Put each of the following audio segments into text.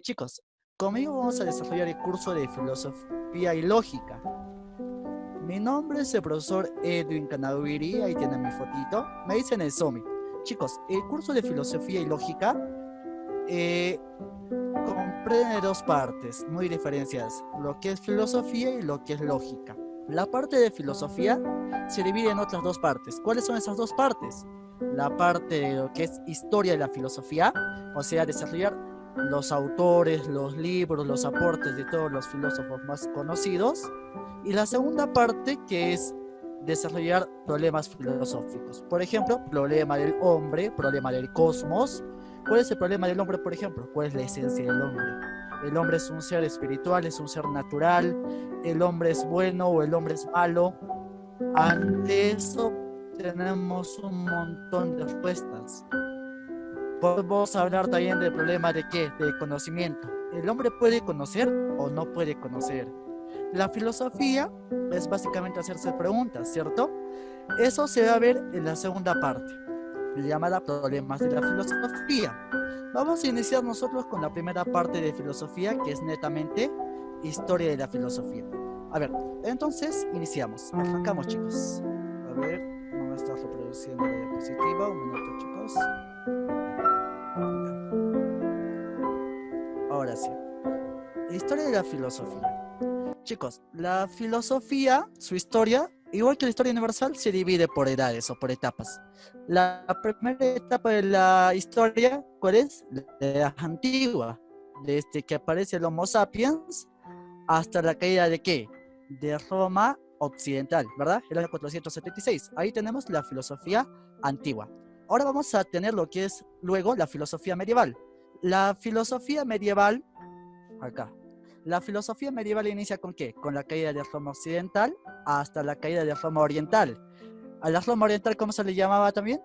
Chicos, conmigo vamos a desarrollar el curso de Filosofía y Lógica. Mi nombre es el profesor Edwin Canaviri, ahí tienen mi fotito. Me dicen el SOMI. Chicos, el curso de Filosofía y Lógica eh, comprende dos partes muy diferenciadas, lo que es filosofía y lo que es lógica. La parte de filosofía se divide en otras dos partes. ¿Cuáles son esas dos partes? La parte de lo que es historia de la filosofía, o sea, desarrollar los autores, los libros, los aportes de todos los filósofos más conocidos. Y la segunda parte que es desarrollar problemas filosóficos. Por ejemplo, problema del hombre, problema del cosmos. ¿Cuál es el problema del hombre, por ejemplo? ¿Cuál es la esencia del hombre? El hombre es un ser espiritual, es un ser natural, el hombre es bueno o el hombre es malo. Ante eso tenemos un montón de respuestas. Podemos hablar también del problema de qué, de conocimiento. ¿El hombre puede conocer o no puede conocer? La filosofía es básicamente hacerse preguntas, ¿cierto? Eso se va a ver en la segunda parte, llamada Problemas de la Filosofía. Vamos a iniciar nosotros con la primera parte de filosofía, que es netamente historia de la filosofía. A ver, entonces iniciamos. Arrancamos, chicos. A ver, no me está reproduciendo la diapositiva. Un minuto, chicos. Ahora sí. Historia de la filosofía. Chicos, la filosofía, su historia, igual que la historia universal, se divide por edades o por etapas. La primera etapa de la historia, ¿cuál es? La edad antigua, desde que aparece el Homo sapiens hasta la caída de ¿qué? De Roma occidental, ¿verdad? El año 476. Ahí tenemos la filosofía antigua. Ahora vamos a tener lo que es luego la filosofía medieval. La filosofía medieval, acá. La filosofía medieval inicia ¿con qué? Con la caída de Roma occidental hasta la caída de Roma oriental. A la Roma oriental, ¿cómo se le llamaba también?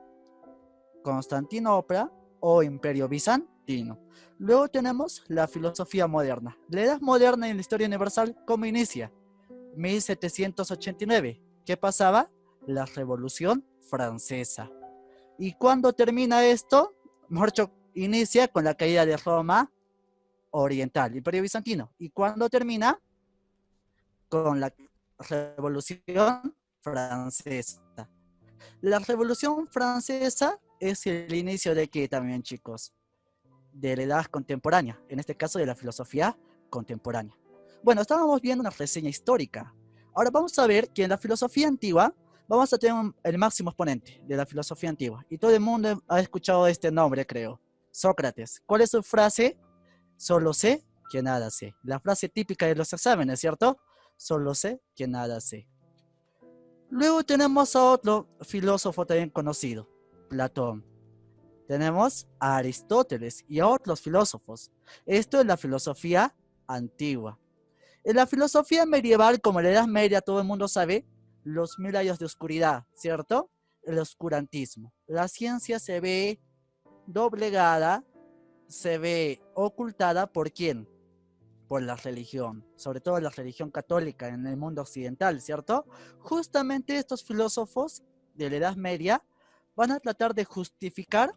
Constantinopla o Imperio Bizantino. Luego tenemos la filosofía moderna. La edad moderna en la historia universal, ¿cómo inicia? 1789. ¿Qué pasaba? La Revolución Francesa. ¿Y cuándo termina esto? Mejor dicho, inicia con la caída de Roma oriental, Imperio Bizantino. ¿Y cuándo termina? Con la Revolución Francesa. La Revolución Francesa es el inicio de qué también, chicos? De la edad contemporánea, en este caso de la filosofía contemporánea. Bueno, estábamos viendo una reseña histórica. Ahora vamos a ver que en la filosofía antigua vamos a tener el máximo exponente de la filosofía antigua. Y todo el mundo ha escuchado este nombre, creo. Sócrates. ¿Cuál es su frase? Solo sé que nada sé. La frase típica de los exámenes, ¿cierto? Solo sé que nada sé. Luego tenemos a otro filósofo también conocido, Platón. Tenemos a Aristóteles y a otros filósofos. Esto es la filosofía antigua. En la filosofía medieval, como en la Edad Media, todo el mundo sabe, los 1000 años de oscuridad, ¿cierto? El oscurantismo. La ciencia se ve doblegada, se ve ocultada ¿por quién? Por la religión, sobre todo la religión católica en el mundo occidental, ¿cierto? Justamente estos filósofos de la Edad Media van a tratar de justificar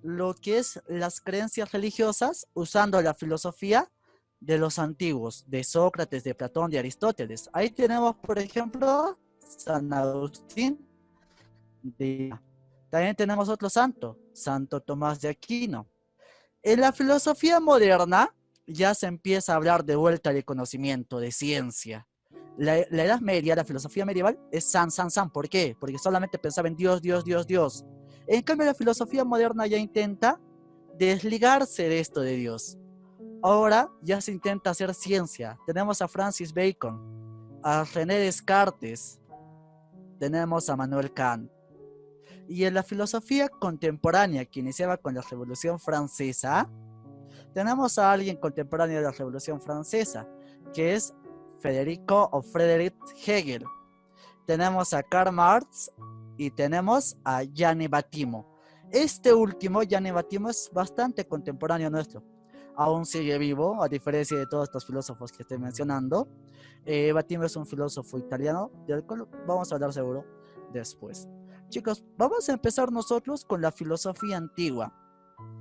lo que es las creencias religiosas usando la filosofía de los antiguos, de Sócrates, de Platón, de Aristóteles. Ahí tenemos, por ejemplo, San Agustín. También tenemos otro santo, Santo Tomás de Aquino. En la filosofía moderna ya se empieza a hablar de vuelta de conocimiento, de ciencia. La Edad Media, la filosofía medieval, es san. ¿Por qué? Porque solamente pensaba en Dios, Dios, Dios, Dios. En cambio, la filosofía moderna ya intenta desligarse de esto de Dios. Ahora ya se intenta hacer ciencia. Tenemos a Francis Bacon, a René Descartes, tenemos a Manuel Kant. Y en la filosofía contemporánea, que iniciaba con la Revolución Francesa, tenemos a alguien contemporáneo de la Revolución Francesa, que es Friedrich Hegel. Tenemos a Karl Marx y tenemos a Gianni Battimo. Este último, Gianni Battimo, es bastante contemporáneo nuestro. Aún sigue vivo, a diferencia de todos estos filósofos que estoy mencionando. Battimo es un filósofo italiano, del cual vamos a hablar seguro después. Chicos, vamos a empezar nosotros con la filosofía antigua.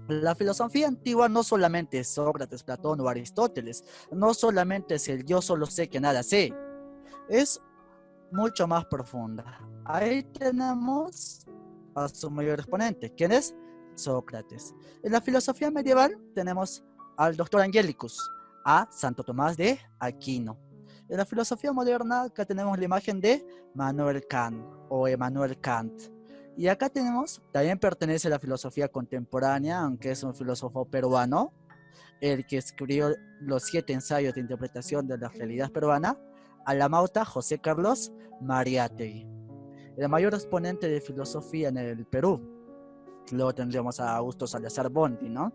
La filosofía antigua no solamente es Sócrates, Platón o Aristóteles, no solamente es el yo solo sé que nada sé, es mucho más profunda. Ahí tenemos a su mayor exponente, ¿quién es? Sócrates. En la filosofía medieval tenemos al doctor Angelicus, a Santo Tomás de Aquino. En la filosofía moderna acá tenemos la imagen de Manuel Kant o Emmanuel Kant. Y acá tenemos, también pertenece a la filosofía contemporánea, aunque es un filósofo peruano, el que escribió los 7 ensayos de interpretación de la realidad peruana, a la mauta José Carlos Mariátegui, el mayor exponente de filosofía en el Perú. Luego tendríamos a Augusto Salazar Bonti, ¿no?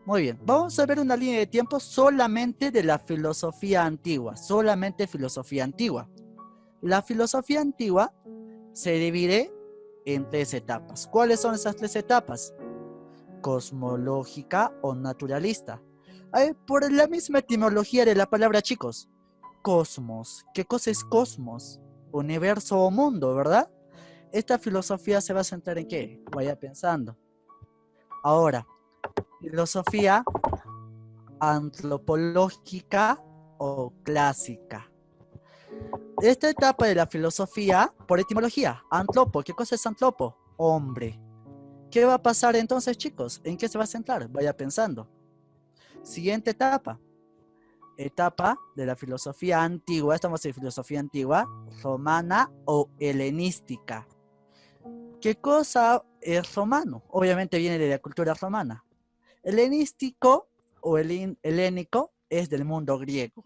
Muy bien, vamos a ver una línea de tiempo solamente de la filosofía antigua, solamente filosofía antigua. La filosofía antigua se divide en 3 etapas. ¿Cuáles son esas 3 etapas? Cosmológica o naturalista. Por la misma etimología de la palabra, chicos. Cosmos. ¿Qué cosa es cosmos? Universo o mundo, ¿verdad? Esta filosofía se va a centrar en qué? Vaya pensando. Ahora, filosofía antropológica o clásica. Esta etapa de la filosofía, por etimología, antropo. ¿Qué cosa es antropo? Hombre. ¿Qué va a pasar entonces, chicos? ¿En qué se va a centrar? Vaya pensando. Siguiente etapa. Etapa de la filosofía antigua, estamos en filosofía antigua, romana o helenística. ¿Qué cosa es romano? Obviamente viene de la cultura romana. Helenístico o helénico es del mundo griego.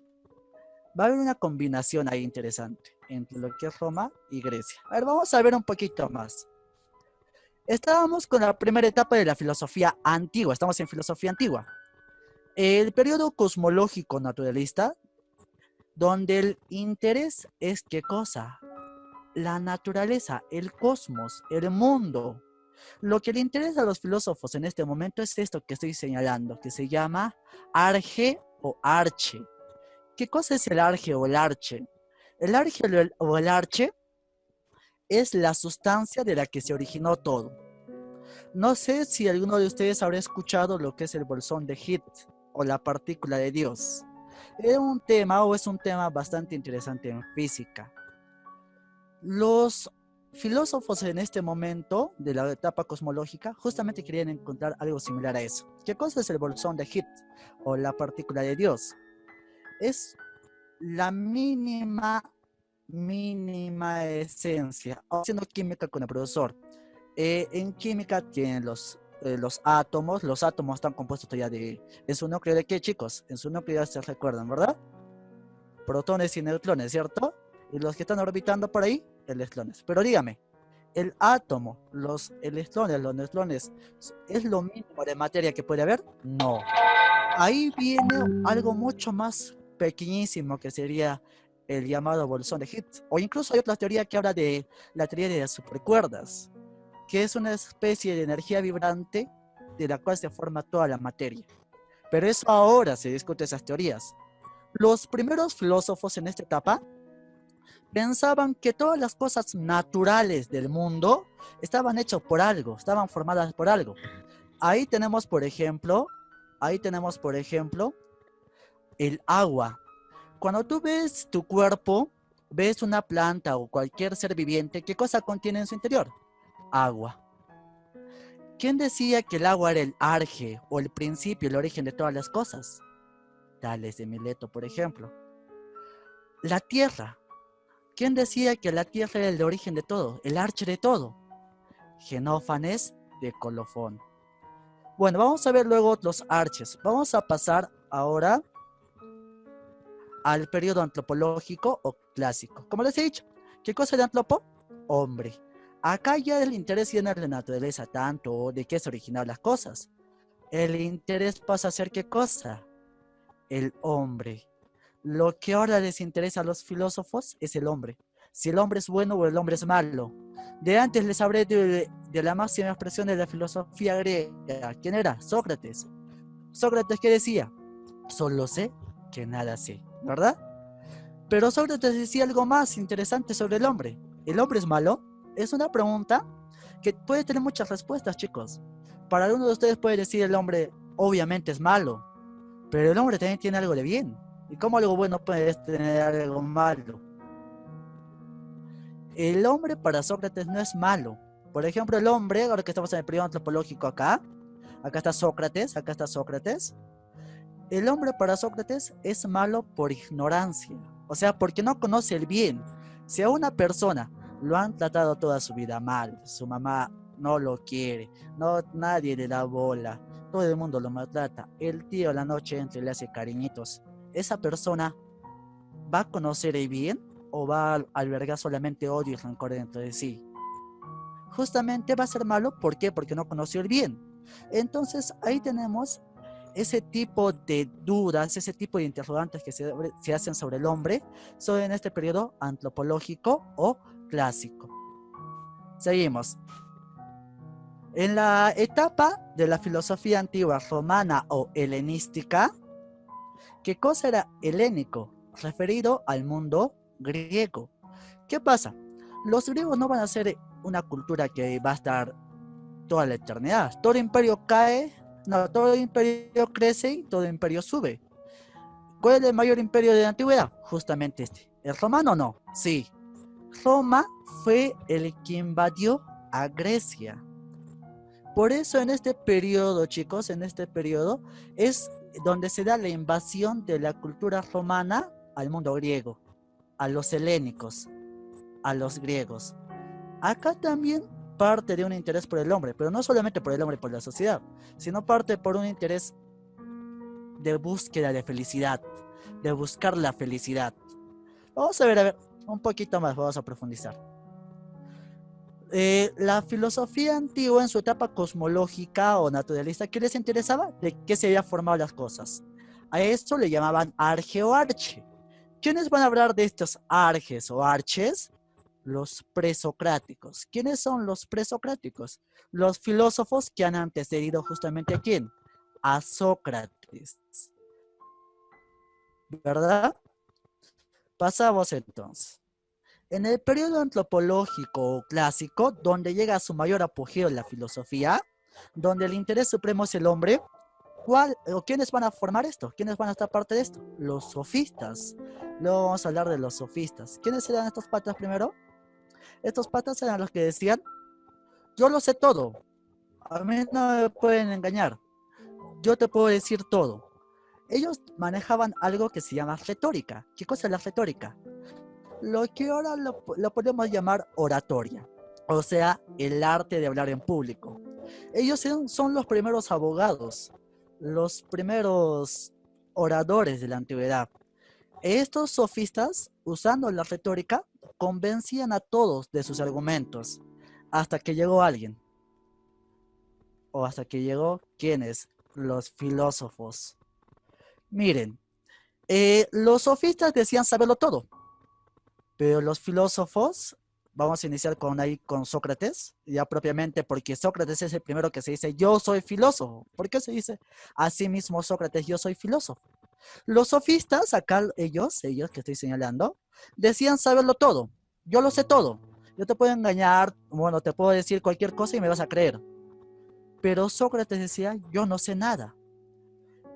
Va a haber una combinación ahí interesante entre lo que es Roma y Grecia. A ver, vamos a ver un poquito más. Estábamos con la primera etapa de la filosofía antigua, estamos en filosofía antigua. El periodo cosmológico naturalista, donde el interés es ¿qué cosa? La naturaleza, el cosmos, el mundo. Lo que le interesa a los filósofos en este momento es esto que estoy señalando, que se llama arge o arche. ¿Qué cosa es el arge o el arche? El arge o el arche es la sustancia de la que se originó todo. No sé si alguno de ustedes habrá escuchado lo que es el bolsón de Higgs o la partícula de Dios. Es un tema bastante interesante en física. Los filósofos en este momento de la etapa cosmológica justamente querían encontrar algo similar a eso. ¿Qué cosa es el bolsón de Higgs o la partícula de Dios? Es la mínima esencia. Haciendo química con el profesor. En química tienen los átomos. Los átomos están compuestos ya en su núcleo de qué, chicos? En su núcleo ya se recuerdan, ¿verdad? Protones y neutrones, ¿cierto? Y los que están orbitando por ahí, electrones. Pero dígame, el átomo, los electrones, los neutrones, ¿es lo mínimo de materia que puede haber? No. Ahí viene algo mucho más pequeñísimo que sería el llamado bolsón de Higgs. O incluso hay otra teoría que habla de la teoría de las supercuerdas, que es una especie de energía vibrante de la cual se forma toda la materia. Pero eso ahora se discute esas teorías. Los primeros filósofos en esta etapa pensaban que todas las cosas naturales del mundo estaban hechas por algo, estaban formadas por algo. Ahí tenemos, por ejemplo, el agua. Cuando tú ves tu cuerpo, ves una planta o cualquier ser viviente, ¿qué cosa contiene en su interior? Agua. ¿Quién decía que el agua era el arge o el principio, el origen de todas las cosas? Tales de Mileto, por ejemplo. La tierra. ¿Quién decía que la tierra era el origen de todo, el arche de todo? Genófanes de Colofón. Bueno, vamos a ver luego los arches. Vamos a pasar ahora al periodo antropológico o clásico. Como les he dicho, ¿qué cosa es el antropo? Hombre. Acá ya el interés viene de la naturaleza, tanto de qué se originaron las cosas. El interés pasa a ser ¿qué cosa? El hombre. Lo que ahora les interesa a los filósofos es el hombre. Si el hombre es bueno o el hombre es malo. De antes les hablé de la máxima expresión de la filosofía griega. ¿Quién era? Sócrates. Sócrates, ¿qué decía? Solo sé que nada sé, ¿verdad? Pero Sócrates decía algo más interesante sobre el hombre. ¿El hombre es malo? Es una pregunta que puede tener muchas respuestas, chicos. Para algunos de ustedes puede decir el hombre obviamente es malo, pero el hombre también tiene algo de bien. ¿Y cómo algo bueno puede tener algo malo? El hombre para Sócrates no es malo. Por ejemplo, el hombre, ahora que estamos en el periodo antropológico acá está Sócrates, acá está Sócrates. El hombre para Sócrates es malo por ignorancia, o sea, porque no conoce el bien. Si a una persona lo han tratado toda su vida mal, su mamá no lo quiere, no, nadie le da bola, todo el mundo lo maltrata, el tío a la noche entra y le hace cariñitos, ¿esa persona va a conocer el bien o va a albergar solamente odio y rencor dentro de sí? Justamente va a ser malo, ¿por qué? Porque no conoció el bien. Entonces ahí tenemos ese tipo de dudas, ese tipo de interrogantes que se hacen sobre el hombre, sobre en este periodo antropológico o clásico. Seguimos. En la etapa de la filosofía antigua romana o helenística, ¿qué cosa era helénico? Referido al mundo griego. ¿Qué pasa? Los griegos no van a ser una cultura que va a estar toda la eternidad. Todo imperio cae, no, todo imperio crece y todo imperio sube. ¿Cuál es el mayor imperio de la antigüedad? Justamente este. ¿El romano no? Sí. Roma fue el que invadió a Grecia. Por eso en este periodo, chicos, en este periodo es donde se da la invasión de la cultura romana al mundo griego, a los helénicos, a los griegos. Acá también parte de un interés por el hombre, pero no solamente por el hombre y por la sociedad, sino parte por un interés de búsqueda de felicidad, de buscar la felicidad. Vamos a ver, un poquito más, vamos a profundizar. La filosofía antigua en su etapa cosmológica o naturalista, ¿qué les interesaba? De qué se habían formado las cosas. A esto le llamaban arge o arche. ¿Quiénes van a hablar de estos arges o arches? Los presocráticos. ¿Quiénes son los presocráticos? Los filósofos que han antecedido justamente a ¿quién? A Sócrates. ¿Verdad? Pasamos entonces. En el periodo antropológico clásico, donde llega a su mayor apogeo la filosofía, donde el interés supremo es el hombre, ¿quiénes van a formar esto? ¿Quiénes van a estar parte de esto? Los sofistas. Luego vamos a hablar de los sofistas. ¿Quiénes eran estos patas primero? Estos patas eran los que decían, yo lo sé todo, a mí no me pueden engañar, yo te puedo decir todo. Ellos manejaban algo que se llama retórica. ¿Qué cosa es la retórica? Lo que ahora lo podemos llamar oratoria, o sea, el arte de hablar en público. Ellos son los primeros abogados, los primeros oradores de la antigüedad. Estos sofistas, usando la retórica, convencían a todos de sus argumentos, hasta que llegó alguien, o hasta que llegó, ¿quiénes? Los filósofos. Miren, los sofistas decían saberlo todo, pero los filósofos, vamos a iniciar con Sócrates, ya propiamente porque Sócrates es el primero que se dice, yo soy filósofo. ¿Por qué se dice a sí mismo Sócrates, yo soy filósofo? Los sofistas, acá ellos que estoy señalando, decían saberlo todo. Yo lo sé todo. Yo te puedo engañar, bueno, te puedo decir cualquier cosa y me vas a creer. Pero Sócrates decía, yo no sé nada.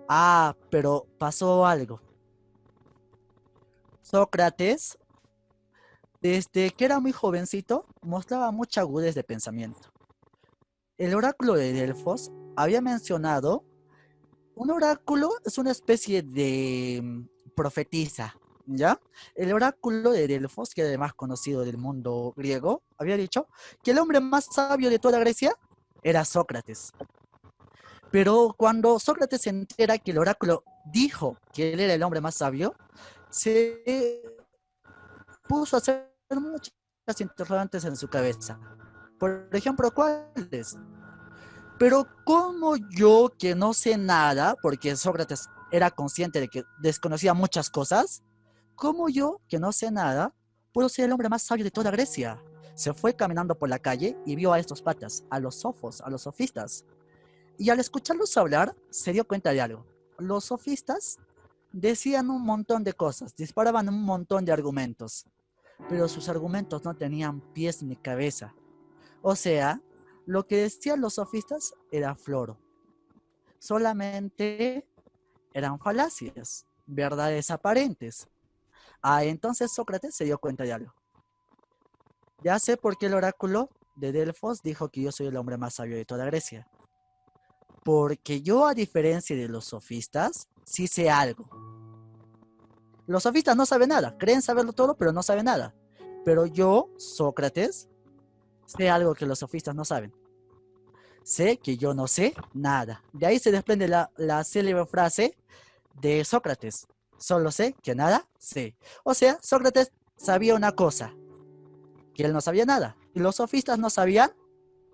Ah, pero pasó algo. Sócrates, desde que era muy jovencito, mostraba mucha agudez de pensamiento. El oráculo de Delfos había mencionado, un oráculo es una especie de profetisa, ¿ya? El oráculo de Delfos, que además conocido del mundo griego, había dicho que el hombre más sabio de toda Grecia era Sócrates. Pero cuando Sócrates se entera que el oráculo dijo que él era el hombre más sabio, se puso a hacer muchas interrogantes en su cabeza. Por ejemplo, ¿cuáles? Pero ¿cómo yo, que no sé nada, porque Sócrates era consciente de que desconocía muchas cosas, cómo yo, que no sé nada, puedo ser el hombre más sabio de toda Grecia? Se fue caminando por la calle y vio a estos patas, a los sofos, a los sofistas. Y al escucharlos hablar, se dio cuenta de algo. Los sofistas decían un montón de cosas, disparaban un montón de argumentos, pero sus argumentos no tenían pies ni cabeza. O sea, Lo que decían los sofistas era floro. Solamente eran falacias, verdades aparentes. Entonces Sócrates se dio cuenta de algo. Ya sé por qué el oráculo de Delfos dijo que yo soy el hombre más sabio de toda Grecia. Porque yo, a diferencia de los sofistas, sí sé algo. Los sofistas no saben nada, creen saberlo todo, pero no saben nada. Pero yo, Sócrates, sé algo que los sofistas no saben. Sé que yo no sé nada. De ahí se desprende la célebre frase de Sócrates. Solo sé que nada sé. O sea, Sócrates sabía una cosa, que él no sabía nada. Y los sofistas no sabían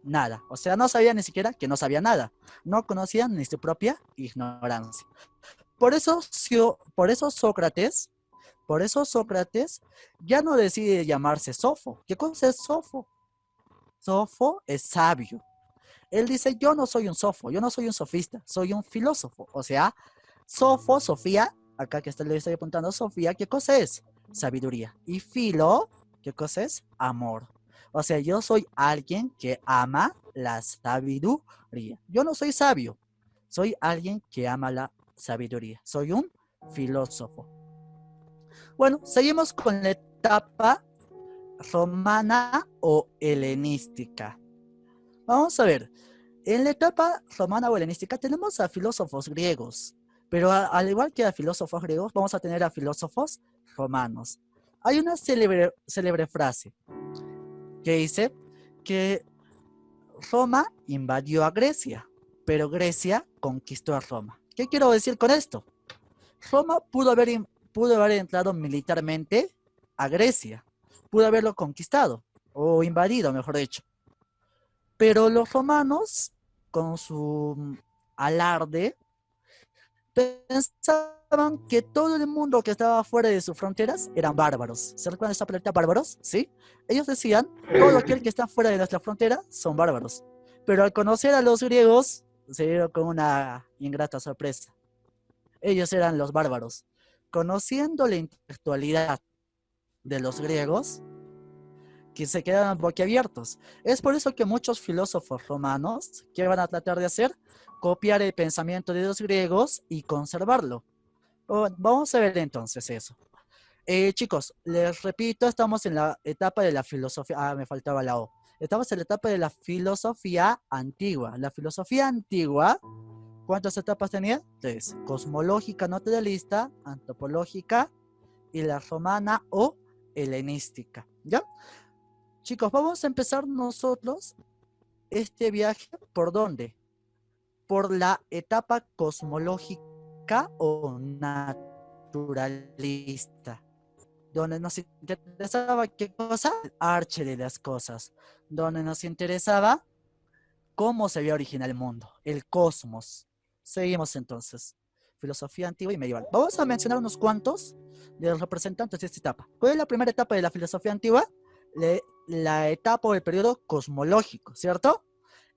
nada. O sea, no sabían ni siquiera que no sabía nada. No conocían ni su propia ignorancia. Por eso, por eso Sócrates ya no decide llamarse Sofo. ¿Qué cosa es Sofo? Sofo es sabio. Él dice, yo no soy un sofo, yo no soy un sofista, soy un filósofo. O sea, Sofo, Sofía, acá que le estoy apuntando, Sofía, ¿qué cosa es? Sabiduría. Y filo, ¿qué cosa es? Amor. O sea, yo soy alguien que ama la sabiduría. Yo no soy sabio, soy alguien que ama la sabiduría. Soy un filósofo. Bueno, seguimos con la etapa romana o helenística. Vamos a ver, en la etapa romana o helenística tenemos a filósofos griegos, pero al igual que a filósofos griegos, vamos a tener a filósofos romanos. Hay una célebre frase que dice que Roma invadió a Grecia, pero Grecia conquistó a Roma. ¿Qué quiero decir con esto? Roma pudo haber entrado militarmente a Grecia, pudo haberlo conquistado o invadido, mejor dicho. Pero los romanos, con su alarde, pensaban que todo el mundo que estaba fuera de sus fronteras eran bárbaros. ¿Se recuerdan de esa palabra bárbaros? ¿Sí? Ellos decían, todo aquel que está fuera de nuestra frontera son bárbaros. Pero al conocer a los griegos, se dieron con una ingrata sorpresa. Ellos eran los bárbaros. Conociendo la intelectualidad de los griegos, que se quedaban boquiabiertos. Es por eso que muchos filósofos romanos, ¿qué van a tratar de hacer? Copiar el pensamiento de los griegos y conservarlo. Vamos a ver entonces eso. Chicos, les repito, estamos en la etapa de la filosofía. Me faltaba la O. Estamos en la etapa de la filosofía antigua. La filosofía antigua, ¿cuántas etapas tenía? 3. Cosmológica, naturalista, antropológica y la romana o helenística. ¿Ya? Chicos, vamos a empezar nosotros este viaje, ¿por dónde? Por la etapa cosmológica o naturalista, donde nos interesaba qué cosa, el arche de las cosas, donde nos interesaba cómo se había originado el mundo, el cosmos. Seguimos entonces, filosofía antigua y medieval. Vamos a mencionar unos cuantos de los representantes de esta etapa. ¿Cuál es la primera etapa de la filosofía antigua? La etapa o el periodo cosmológico, ¿cierto?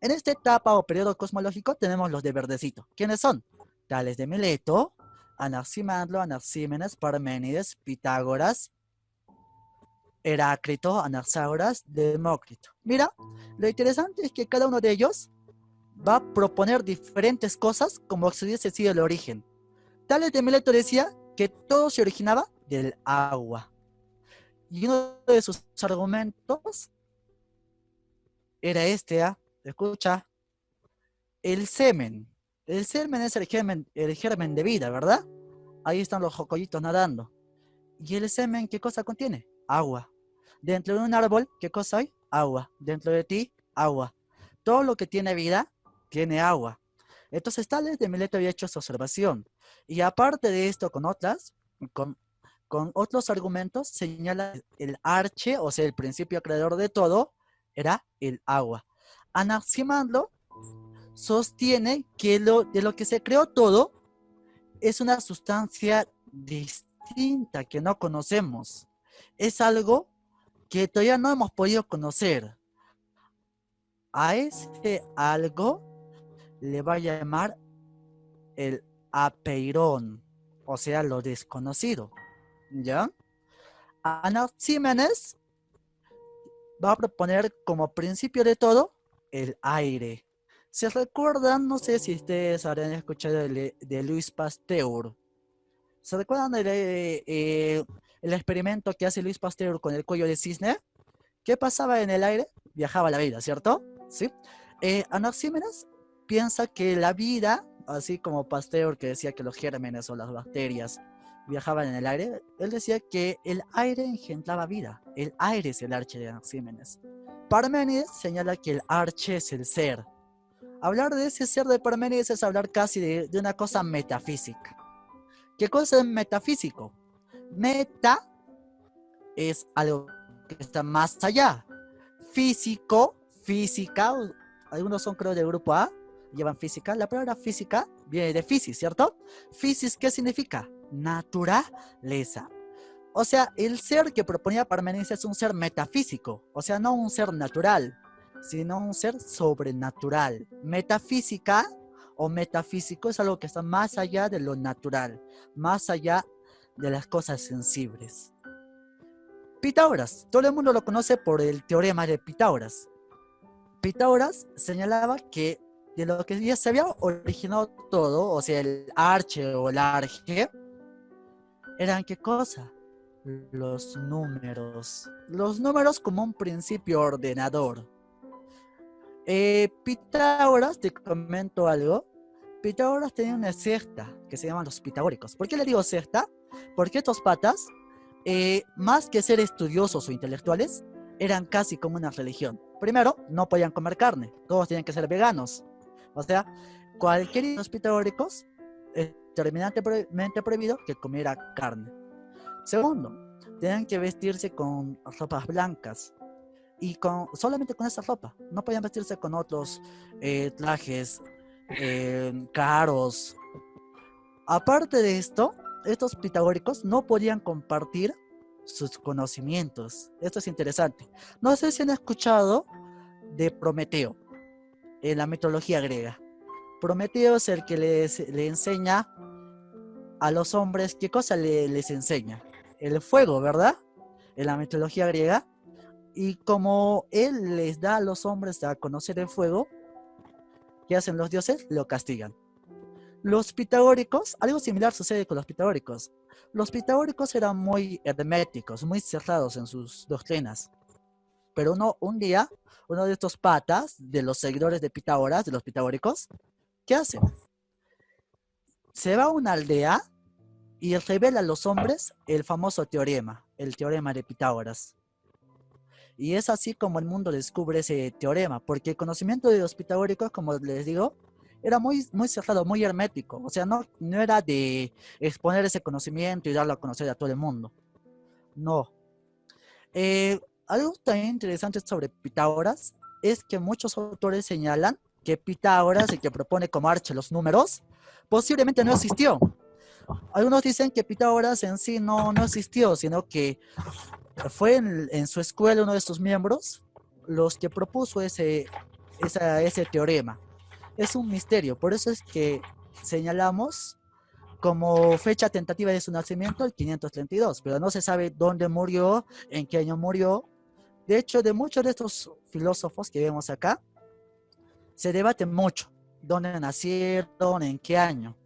En esta etapa o periodo cosmológico tenemos los de verdecito. ¿Quiénes son? Tales de Mileto, Anaximandro, Anaxímenes, Parménides, Pitágoras, Heráclito, Anaxágoras, Demócrito. Mira, lo interesante es que cada uno de ellos va a proponer diferentes cosas como si hubiese sido el origen. Tales de Mileto decía que todo se originaba del agua. Y uno de sus argumentos era escucha, el semen. El semen es el germen de vida, ¿verdad? Ahí están los jocollitos nadando. ¿Y el semen qué cosa contiene? Agua. Dentro de un árbol, ¿qué cosa hay? Agua. Dentro de ti, agua. Todo lo que tiene vida, tiene agua. Entonces, Tales de Mileto había hecho esa observación. Y aparte de esto, con, con otros argumentos, señala el arche, o sea, el principio creador de todo, era el agua. Anaximandro sostiene que de lo que se creó todo es una sustancia distinta que no conocemos. Es algo que todavía no hemos podido conocer. A ese algo le va a llamar el apeirón, o sea, lo desconocido. ¿Ya? Anaxímenes va a proponer como principio de todo el aire. ¿Se recuerdan? No sé si ustedes habrán escuchado de Louis Pasteur. ¿Se recuerdan el experimento que hace Louis Pasteur con el cuello de cisne? ¿Qué pasaba en el aire? Viajaba la vida, ¿cierto? ¿Sí? Anaxímenes piensa que la vida, así como Pasteur que decía que los gérmenes o las bacterias viajaban en el aire, él decía que el aire engendraba vida. El aire es el arche de Anaxímenes. Parménides señala que el arche es el ser. Hablar de ese ser de Parménides es hablar casi de una cosa metafísica. ¿Qué cosa es metafísico? Meta es algo que está más allá. Físico, física, algunos son creo del grupo A, llevan física. La palabra física viene de physis, ¿cierto? Physis, ¿qué significa? Naturaleza. O sea, el ser que proponía Parménides es un ser metafísico, o sea, no un ser natural, sino un ser sobrenatural. Metafísica o metafísico es algo que está más allá de lo natural, más allá de las cosas sensibles. Pitágoras, todo el mundo lo conoce por el teorema de Pitágoras. Pitágoras señalaba que de lo que ya se había originado todo, o sea, el arche o el arge, ¿eran qué cosa? Los números. Los números como un principio ordenador. Pitágoras, te comento algo. Pitágoras tenía una secta que se llaman los pitagóricos. ¿Por qué le digo secta? Porque estos patas, más que ser estudiosos o intelectuales, eran casi como una religión. Primero, no podían comer carne. Todos tenían que ser veganos. O sea, cualquiera de los pitagóricos es terminantemente prohibido que comiera carne. Segundo, tenían que vestirse con ropas blancas y solamente con esa ropa. No podían vestirse con otros trajes caros. Aparte de esto, estos pitagóricos no podían compartir sus conocimientos. Esto es interesante. No sé si han escuchado de Prometeo en la mitología griega. Prometeo es el que le enseña a los hombres. ¿Qué cosa les enseña? El fuego, ¿verdad? En la mitología griega. Y como él les da a los hombres a conocer el fuego, ¿qué hacen los dioses? Lo castigan. Los pitagóricos, algo similar sucede con los pitagóricos. Los pitagóricos eran muy herméticos, muy cerrados en sus doctrinas. Pero un día, uno de estos patas, de los seguidores de Pitágoras, de los pitagóricos, ¿qué hace? Se va a una aldea y revela a los hombres el famoso teorema, el teorema de Pitágoras. Y es así como el mundo descubre ese teorema, porque el conocimiento de los pitagóricos, como les digo, era muy, muy cerrado, muy hermético. O sea, no era de exponer ese conocimiento y darlo a conocer a todo el mundo. No. Algo también interesante sobre Pitágoras es que muchos autores señalan que Pitágoras, el que propone como arche los números, posiblemente no existió. Algunos dicen que Pitágoras en sí no existió, sino que fue en su escuela uno de sus miembros los que propuso ese teorema. Es un misterio, por eso es que señalamos como fecha tentativa de su nacimiento el 532, pero no se sabe dónde murió, en qué año murió. De hecho, de muchos de estos filósofos que vemos acá, se debate mucho dónde nacieron, en qué año.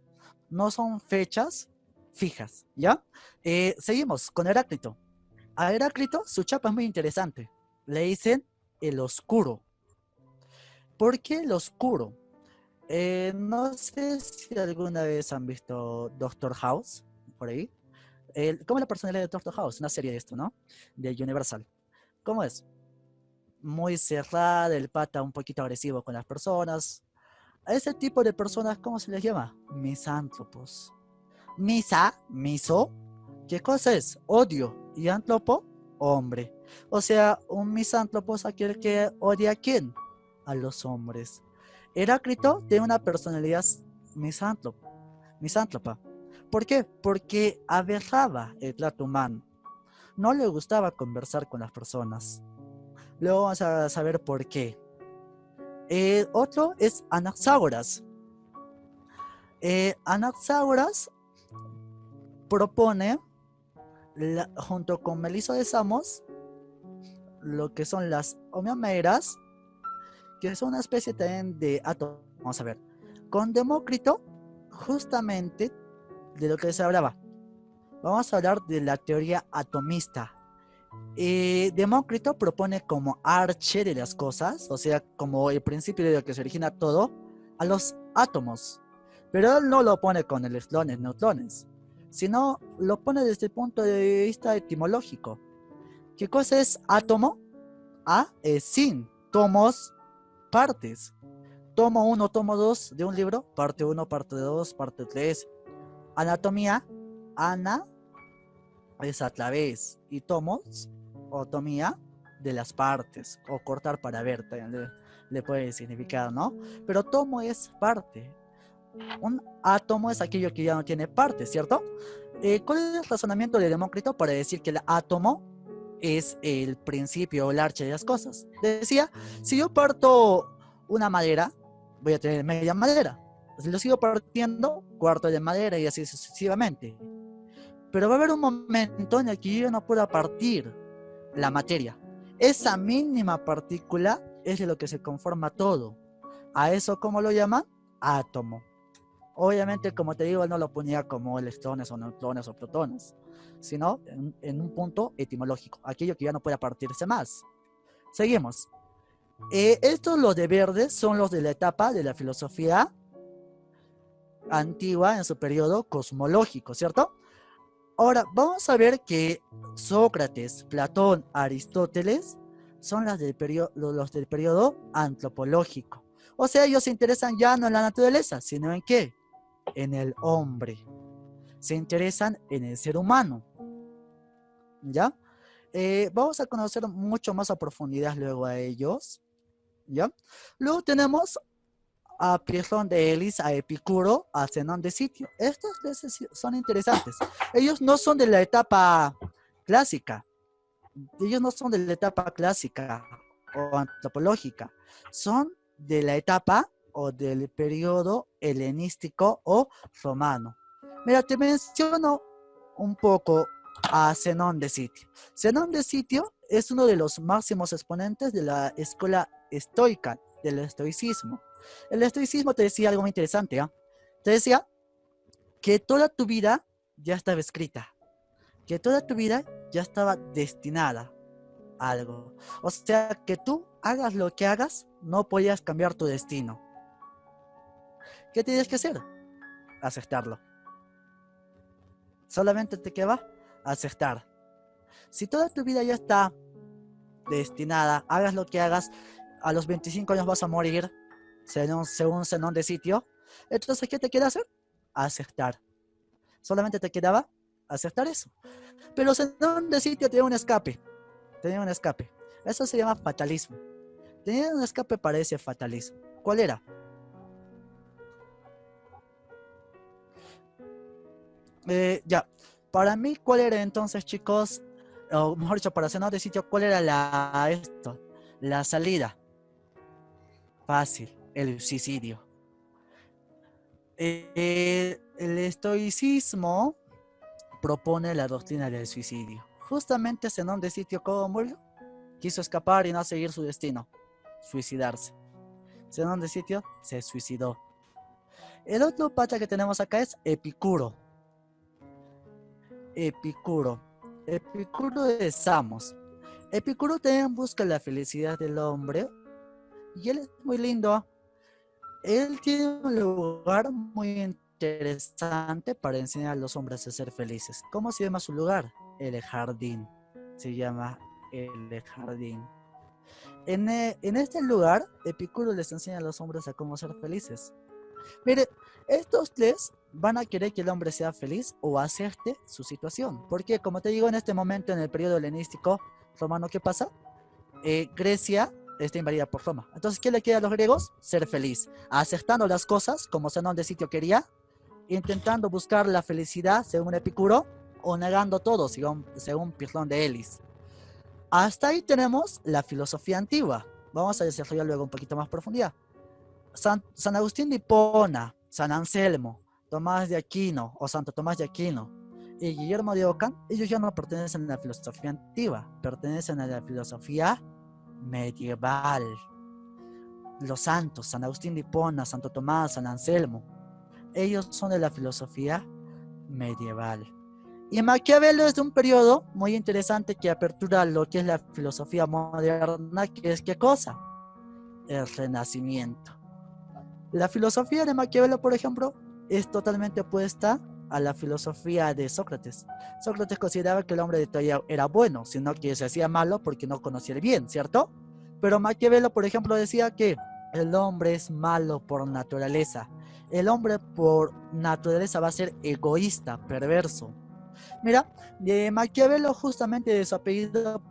No son fechas fijas, ¿ya? Seguimos con Heráclito. A Heráclito, su chapa es muy interesante. Le dicen el oscuro. ¿Por qué el oscuro? No sé si alguna vez han visto Doctor House, por ahí. ¿Cómo es la personalidad de Doctor House? Una serie de esto, ¿no? De Universal. ¿Cómo es? Muy cerrada, el pata un poquito agresivo con las personas. A ese tipo de personas, ¿cómo se les llama? Misántropos. Miso, ¿qué cosa es? Odio. Y antrópo, hombre. O sea, un misántropo es aquel que odia a quién? A los hombres. Heráclito tiene una personalidad misántropa. ¿Por qué? Porque aberraba el trato humano. No le gustaba conversar con las personas. Luego vamos a saber por qué. Otro es Anaxágoras. Anaxágoras propone, junto con Meliso de Samos, lo que son las homeomeras, que son una especie también de átomos. Vamos a ver. Con Demócrito, justamente de lo que se hablaba. Vamos a hablar de la teoría atomista. Demócrito propone como arche de las cosas, o sea, como el principio de lo que se origina todo, a los átomos. Pero él no lo pone con electrones, neutrones, sino lo pone desde el punto de vista etimológico. ¿Qué cosa es átomo? A es sin, tomos, partes. Tomo 1, tomo 2 de un libro, parte 1, parte 2, parte 3. Anatomía, ana es a través, y tomos, otomía, de las partes, o cortar para ver, le puede significar, ¿no? Pero tomo es parte. Un átomo es aquello que ya no tiene parte, ¿cierto? ¿Cuál es el razonamiento de Demócrito para decir que el átomo es el principio o el arche de las cosas? Decía, si yo parto una madera, voy a tener media madera. Si lo sigo partiendo, cuarto de madera y así sucesivamente. Pero va a haber un momento en el que yo no pueda partir la materia. Esa mínima partícula es de lo que se conforma todo. ¿A eso cómo lo llaman? Átomo. Obviamente, como te digo, él no lo ponía como electrones o neutrones o protones, sino en un punto etimológico, aquello que ya no puede partirse más. Seguimos. Estos, los de verde, son los de la etapa de la filosofía antigua en su periodo cosmológico, ¿cierto? Ahora, vamos a ver que Sócrates, Platón, Aristóteles son los del periodo antropológico. O sea, ellos se interesan ya no en la naturaleza, sino en qué? En el hombre. Se interesan en el ser humano. ¿Ya? Vamos a conocer mucho más a profundidad luego a ellos. ¿Ya? Luego tenemos a Pirrón de Elis, a Epicuro, a Zenón de Sitio. Estos son interesantes. Ellos no son de la etapa clásica. Ellos no son de la etapa clásica o antropológica. Son de la etapa o del periodo helenístico o romano. Mira, te menciono un poco a Zenón de Sitio. Zenón de Sitio es uno de los máximos exponentes de la escuela estoica, del estoicismo. El estoicismo te decía algo muy interesante, ¿eh? Te decía que toda tu vida ya estaba escrita, que toda tu vida ya estaba destinada a algo. O sea, que tú hagas lo que hagas, no podías cambiar tu destino. ¿Qué tienes que hacer? Aceptarlo. Solamente te queda aceptar. Si toda tu vida ya está destinada, hagas lo que hagas, a los 25 años vas a morir, según Zenón de Sitio, entonces, ¿qué te queda hacer? Aceptar. Solamente te quedaba aceptar eso. Pero Zenón de Sitio tenía un escape. Tenía un escape. Eso se llama fatalismo. Tenía un escape para ese fatalismo. ¿Cuál era? Ya. Para mí, ¿cuál era entonces, chicos? O mejor dicho, para Zenón de Sitio, ¿cuál era la salida? Fácil, el suicidio. El estoicismo propone la doctrina del suicidio. Justamente Zenón de Sitio, ¿cómo murió? Quiso escapar y no seguir su destino, suicidarse. Zenón de Sitio se suicidó. El otro pata que tenemos acá es Epicuro. Epicuro de Samos. Epicuro también busca la felicidad del hombre y él es muy lindo. Él tiene un lugar muy interesante para enseñar a los hombres a ser felices. ¿Cómo se llama su lugar? El jardín. Se llama el jardín. En este lugar, Epicuro les enseña a los hombres a cómo ser felices. Mire, estos tres van a querer que el hombre sea feliz o acepte su situación. Porque, como te digo, en este momento, en el periodo helenístico romano, ¿qué pasa? Grecia está invadida por Roma. Entonces, ¿qué le queda a los griegos? Ser feliz, aceptando las cosas como Zenón de Sitio quería, intentando buscar la felicidad según Epicuro, o negando todo según Pirrón de Elis. Hasta ahí tenemos la filosofía antigua. Vamos a desarrollar luego un poquito más profundidad. San Agustín de Hipona, San Anselmo, Tomás de Aquino o Santo Tomás de Aquino y Guillermo de Ockham, ellos ya no pertenecen a la filosofía antigua, pertenecen a la filosofía medieval. los santos, San Agustín de Hipona, Santo Tomás, San Anselmo. Ellos son de la filosofía medieval. Y Maquiavelo es de un periodo muy interesante que apertura lo que es la filosofía moderna, que es ¿qué cosa? El Renacimiento. La filosofía de Maquiavelo, por ejemplo, es totalmente opuesta a la filosofía de Sócrates. Sócrates consideraba que el hombre de todavía era bueno, sino que se hacía malo porque no conocía el bien, ¿cierto? Pero Maquiavelo, por ejemplo, decía que el hombre es malo por naturaleza. El hombre por naturaleza va a ser egoísta, perverso. Mira, de Maquiavelo justamente de su apellido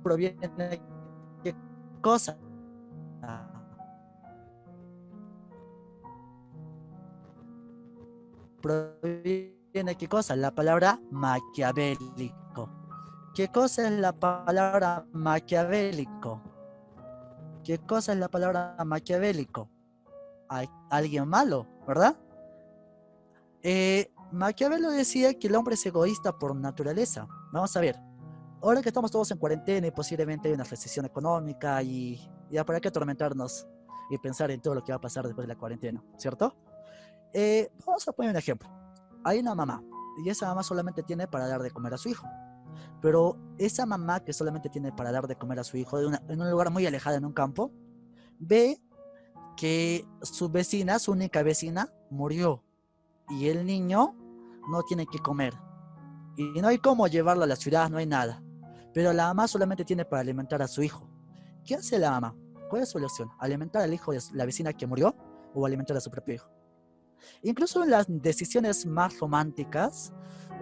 proviene qué cosa. Proviene qué cosa, la palabra maquiavélico. ¿Qué cosa es la palabra maquiavélico? ¿Qué cosa es la palabra maquiavélico? Alguien malo, ¿verdad? Maquiavelo decía que el hombre es egoísta por naturaleza. Vamos a ver, ahora que estamos todos en cuarentena y posiblemente hay una recesión económica y ya para qué atormentarnos y pensar en todo lo que va a pasar después de la cuarentena, ¿cierto? Vamos a poner un ejemplo. Hay una mamá y esa mamá solamente tiene para dar de comer a su hijo. Pero esa mamá que solamente tiene para dar de comer a su hijo en un lugar muy alejado, en un campo, ve que su vecina, su única vecina, murió y el niño no tiene que comer. Y no hay cómo llevarlo a la ciudad, no hay nada. Pero la mamá solamente tiene para alimentar a su hijo. ¿Qué hace la mamá? ¿Cuál es su elección? ¿Alimentar al hijo de la vecina que murió o alimentar a su propio hijo? Incluso en las decisiones más románticas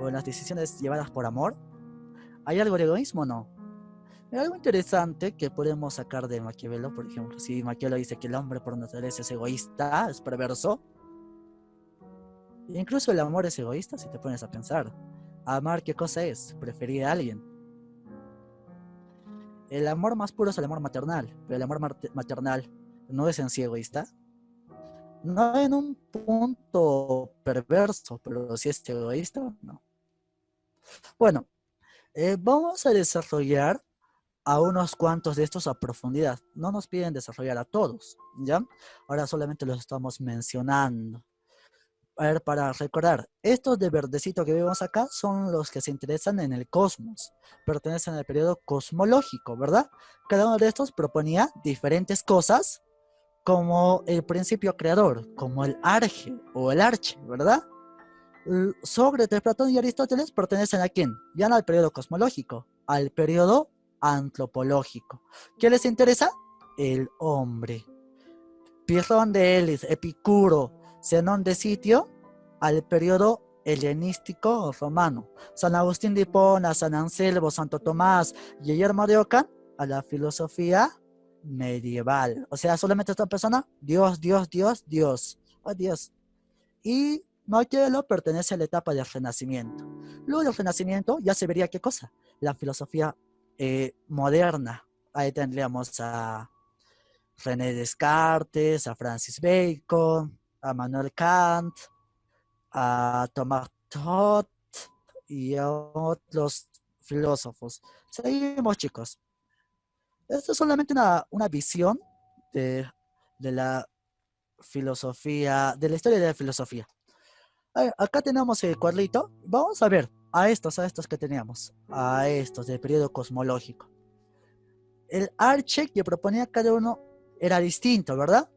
o en las decisiones llevadas por amor, ¿hay algo de egoísmo o no? Hay algo interesante que podemos sacar de Maquiavelo, por ejemplo, si Maquiavelo dice que el hombre por naturaleza es egoísta, es perverso, incluso el amor es egoísta si te pones a pensar. Amar, ¿qué cosa es? Preferir a alguien. El amor más puro es el amor maternal, pero el amor maternal no es en sí egoísta. No en un punto perverso, pero si es egoísta, no. Bueno, vamos a desarrollar a unos cuantos de estos a profundidad. No nos piden desarrollar a todos, ¿ya? Ahora solamente los estamos mencionando. A ver, para recordar, estos de verdecito que vemos acá son los que se interesan en el cosmos, pertenecen al periodo cosmológico, ¿verdad? Cada uno de estos proponía diferentes cosas como el principio creador, como el arge o el arche, ¿verdad? Sócrates, Platón y Aristóteles pertenecen a quién? Ya no al periodo cosmológico, al periodo antropológico. ¿Qué les interesa? El hombre. Pirrón de Elis, Epicuro, Zenón de Sitio, al periodo helenístico romano. San Agustín de Hipona, San Anselmo, Santo Tomás, Guillermo de Ockham, a la filosofía medieval. O sea, solamente esta persona, Dios, Dios, Dios, Dios. Oh, Dios. Y Maquiavelo pertenece a la etapa del Renacimiento. Luego del Renacimiento ya se vería qué cosa, la filosofía moderna. Ahí tendríamos a René Descartes, a Francis Bacon, a Manuel Kant, a Thomas Hobbes y a otros filósofos. Seguimos, chicos. Esto es solamente una visión de, de la filosofía, de la historia de la filosofía. A ver, acá tenemos el cuadrito. Vamos a ver a estos que teníamos, a estos del periodo cosmológico. El arche que proponía cada uno era distinto, ¿verdad?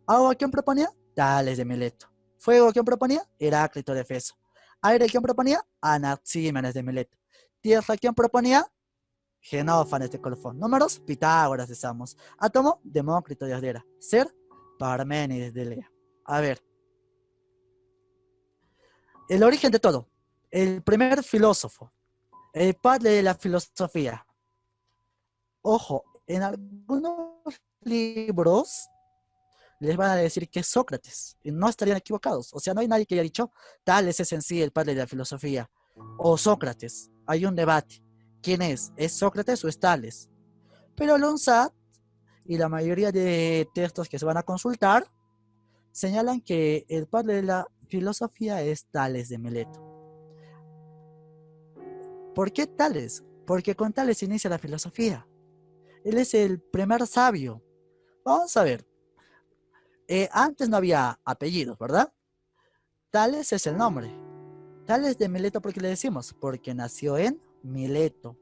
Agua, ¿quién proponía? Tales de Mileto. Fuego, ¿quién proponía? Heráclito de Efeso. Aire, ¿quién proponía? Anaxímenes de Mileto. Tierra, ¿quién proponía? Genófanes de Colofón. Números, Pitágoras de Samos. Átomo, Demócrito de Asdera. Ser, Parménides de Lea. A ver, el origen de todo. El primer filósofo, el padre de la filosofía. Ojo, en algunos libros les van a decir que es Sócrates, y no estarían equivocados. O sea, no hay nadie que haya dicho, Tales es en sí el padre de la filosofía, o Sócrates. Hay un debate. ¿Quién es? ¿Es Sócrates o es Tales? Pero Lonsat y la mayoría de textos que se van a consultar señalan que el padre de la filosofía es Tales de Mileto. ¿Por qué Tales? Porque con Tales inicia la filosofía. Él es el primer sabio. Vamos a ver. Antes no había apellidos, ¿verdad? Tales es el nombre. Tales de Mileto, ¿por qué le decimos? Porque nació en Mileto.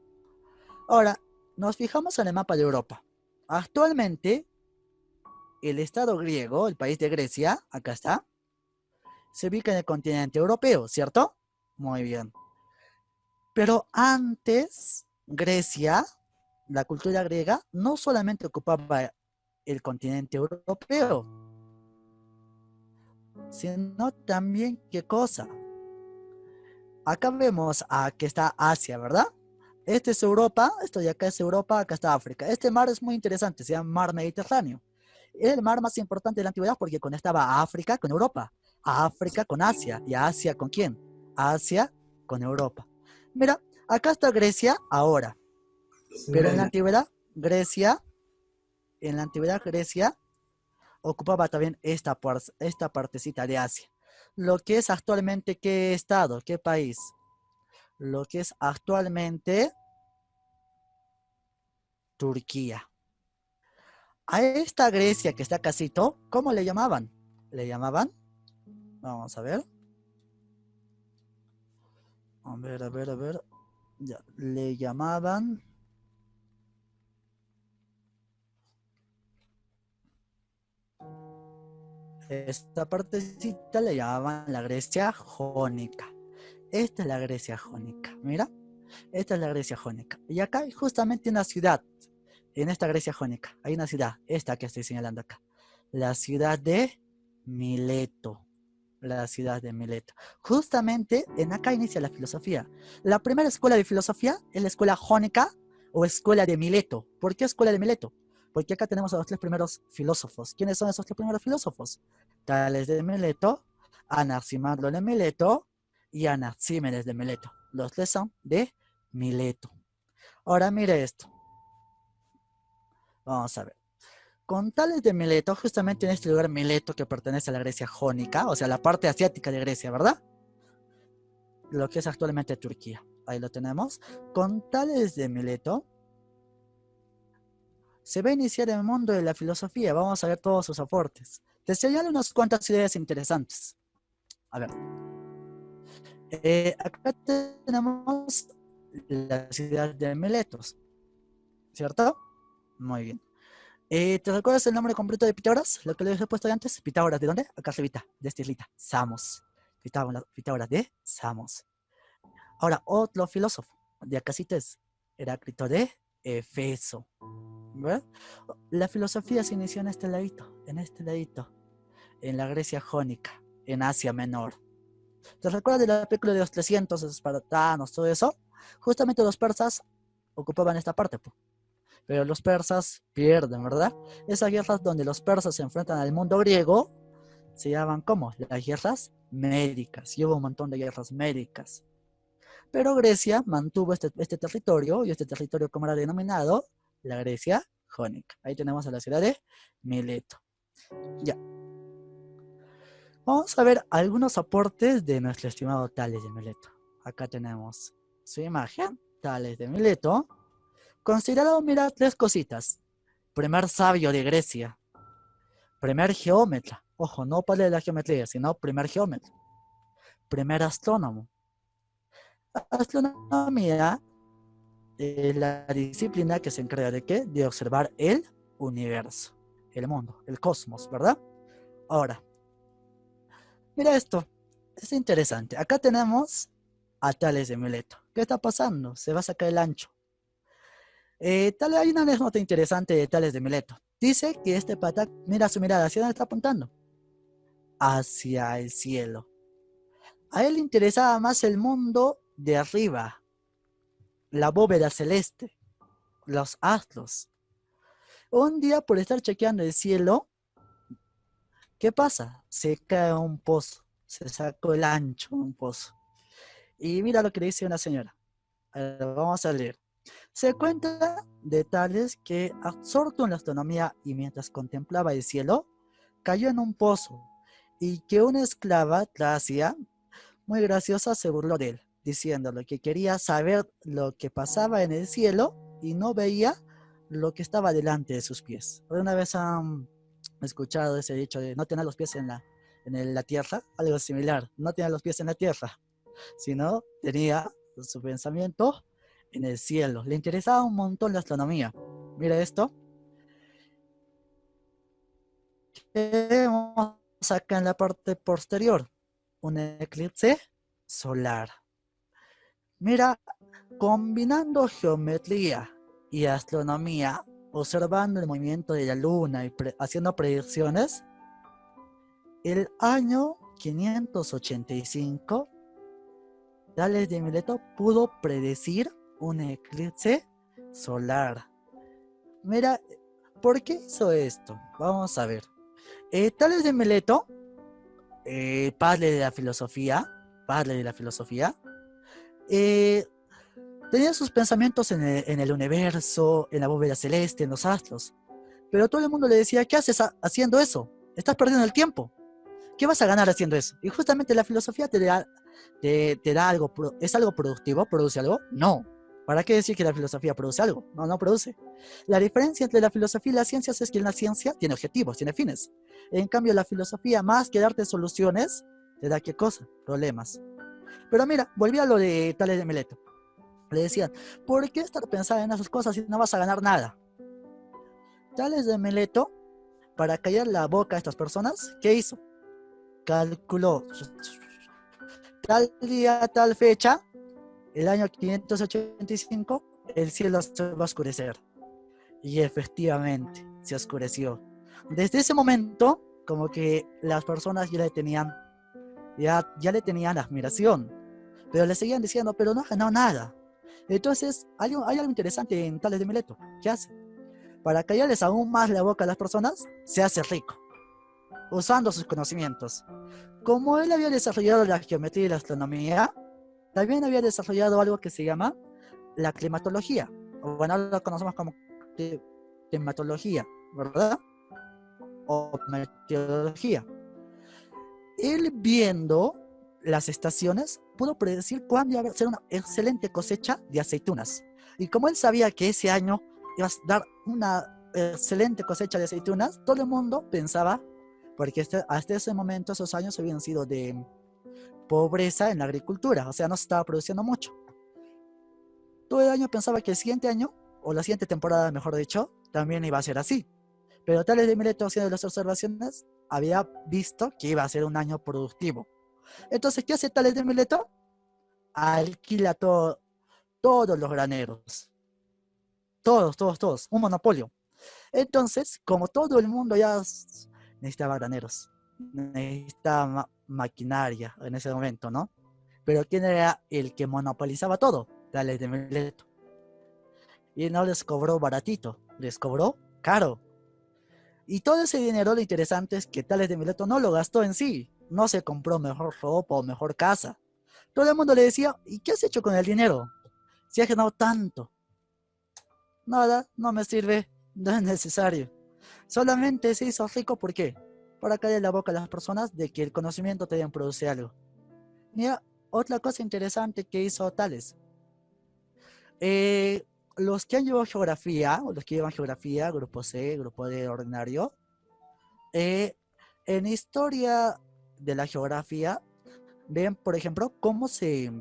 Ahora, nos fijamos en el mapa de Europa. Actualmente, el Estado griego, el país de Grecia, acá está, se ubica en el continente europeo, ¿cierto? Muy bien. Pero antes, Grecia, la cultura griega, no solamente ocupaba el continente europeo, sino también, ¿qué cosa? Acá vemos que está Asia, ¿verdad? Este es Europa, esto de acá es Europa, acá está África. Este mar es muy interesante, se llama Mar Mediterráneo. Es el mar más importante de la antigüedad porque conectaba a África con Europa, a África con Asia, y a Asia con quién? A Asia con Europa. Mira, acá está Grecia ahora, pero en la antigüedad Grecia ocupaba también esta partecita de Asia. Lo que es actualmente, ¿qué estado? ¿Qué país? Lo que es actualmente Turquía. A esta Grecia que está casito, ¿cómo le llamaban? Le llamaban, vamos a ver, a ver, ya, le llamaban, esta partecita le llamaban la Grecia jónica. Esta es la Grecia jónica, mira, esta es la Grecia jónica. Y acá hay justamente una ciudad, en esta Grecia jónica, hay una ciudad, esta que estoy señalando acá, la ciudad de Mileto. La ciudad de Mileto. Justamente en acá inicia la filosofía. La primera escuela de filosofía es la escuela jónica o escuela de Mileto. ¿Por qué escuela de Mileto? Porque acá tenemos a los tres primeros filósofos. ¿Quiénes son esos tres primeros filósofos? Tales de Mileto, Anaximandro de Mileto y Anaxímenes de Mileto. Los tres son de Mileto. Ahora mire esto. Vamos a ver. Con Tales de Mileto, justamente en este lugar Mileto que pertenece a la Grecia jónica, o sea, la parte asiática de Grecia, ¿verdad? Lo que es actualmente Turquía. Ahí lo tenemos. Con Tales de Mileto se va a iniciar el mundo de la filosofía. Vamos a ver todos sus aportes. Te señalo unas cuantas ideas interesantes. A ver. Acá tenemos la ciudad de Miletos, ¿cierto? Muy bien. ¿Te recuerdas el nombre completo de Pitágoras? Lo que les he puesto antes. Pitágoras, ¿de dónde? Acá arribita, de esta islita. Samos. Pitágoras de Samos. Ahora, otro filósofo de acá es Heráclito de Efeso. ¿Verdad? La filosofía se inició en este ladito, en la Grecia jónica, en Asia Menor. ¿Te recuerdas de la película de los 300 espartanos, todo eso? Justamente los persas ocupaban esta parte, pero los persas pierden, ¿verdad? Esas guerras donde los persas se enfrentan al mundo griego se llaman ¿cómo? Las guerras médicas. Y hubo un montón de guerras médicas. Pero Grecia mantuvo este territorio, y este territorio, ¿cómo era denominado? La Grecia jónica. Ahí tenemos a la ciudad de Mileto. Ya. Vamos a ver algunos aportes de nuestro estimado Tales de Mileto. Acá tenemos su imagen, Tales de Mileto. Considerado, mira, tres cositas. Primer sabio de Grecia. Primer geómetra. Ojo, no para la geometría, sino primer geómetra. Primer astrónomo. Astronomía es la disciplina que se encarga de ¿qué? De observar el universo, el mundo, el cosmos, ¿verdad? Ahora, mira esto, es interesante. Acá tenemos a Tales de Mileto. ¿Qué está pasando? Se va a sacar el ancho. Hay una anécdota interesante de Tales de Mileto. Dice que este pata, mira su mirada, ¿hacia dónde está apuntando? Hacia el cielo. A él le interesaba más el mundo de arriba, la bóveda celeste, los astros. Un día, por estar chequeando el cielo, ¿qué pasa? Se cae a un pozo, se sacó el ancho de un pozo. Y mira lo que le dice una señora. Vamos a leer. Se cuenta de Tales que, absorto en la astronomía y mientras contemplaba el cielo, cayó en un pozo y que una esclava, Tracia, muy graciosa, se burló de él, diciéndole que quería saber lo que pasaba en el cielo y no veía lo que estaba delante de sus pies. ¿Alguna vez han escuchado ese dicho de no tener los pies en la tierra, algo similar, no tenía los pies en la tierra, sino tenía su pensamiento en el cielo. Le interesaba un montón la astronomía. Mira esto. Tenemos acá en la parte posterior un eclipse solar. Mira, combinando geometría y astronomía, observando el movimiento de la luna y haciendo predicciones, el año 585, Tales de Mileto pudo predecir un eclipse solar. Mira, ¿por qué hizo esto? Vamos a ver. Tales de Mileto, padre de la filosofía, eh, tenía sus pensamientos en el universo, en la bóveda celeste, en los astros. Pero todo el mundo le decía, ¿qué haces haciendo eso? Estás perdiendo el tiempo. ¿Qué vas a ganar haciendo eso? Y justamente la filosofía te da algo, ¿es algo productivo? ¿Produce algo? No. ¿Para qué decir que la filosofía produce algo? No, no produce. La diferencia entre la filosofía y las ciencias es que la ciencia tiene objetivos, tiene fines. En cambio, la filosofía, más que darte soluciones, te da ¿qué cosa? Problemas. Pero mira, volví a lo de Tales de Mileto. Le decían, ¿por qué estar pensando en esas cosas si no vas a ganar nada? Tales de Mileto, para callar la boca a estas personas, ¿qué hizo? Calculó tal día, tal fecha, el año 585, el cielo se va a oscurecer. Y efectivamente, se oscureció. Desde ese momento, como que las personas ya le tenían admiración, pero le seguían diciendo, pero no ha ganado nada. Entonces, hay algo interesante en Tales de Mileto. ¿Qué hace? Para callarles aún más la boca a las personas, se hace rico, usando sus conocimientos. Como él había desarrollado la geometría y la astronomía, también había desarrollado algo que se llama la climatología. O bueno, ahora lo conocemos como climatología, ¿verdad? O meteorología. Él, viendo las estaciones, pudo predecir cuándo iba a ser una excelente cosecha de aceitunas. Y como él sabía que ese año iba a dar una excelente cosecha de aceitunas, todo el mundo pensaba, porque hasta ese momento esos años habían sido de pobreza en la agricultura, o sea, no se estaba produciendo mucho. Todo el año pensaba que el siguiente año, o la siguiente temporada, mejor dicho, también iba a ser así. Pero Tales de Mileto, haciendo las observaciones, había visto que iba a ser un año productivo. Entonces, ¿qué hace Tales de Mileto? Alquila todos los graneros. Todos, todos, todos. Un monopolio. Entonces, como todo el mundo ya necesitaba graneros, necesitaba maquinaria en ese momento, ¿no? Pero ¿quién era el que monopolizaba todo? Tales de Mileto. Y no les cobró baratito, les cobró caro. Y todo ese dinero, lo interesante es que Tales de Mileto no lo gastó en sí, no se compró mejor ropa o mejor casa. Todo el mundo le decía, ¿y qué has hecho con el dinero? Si has ganado tanto. Nada, no me sirve, no es necesario. Solamente se hizo rico, ¿por qué? Para callar la boca a las personas de que el conocimiento te produce algo. Mira, otra cosa interesante que hizo Tales. Eh, los que han llevado geografía, o los que llevan geografía, grupo C, grupo D ordinario, eh, en historia de la geografía, ven, por ejemplo, cómo se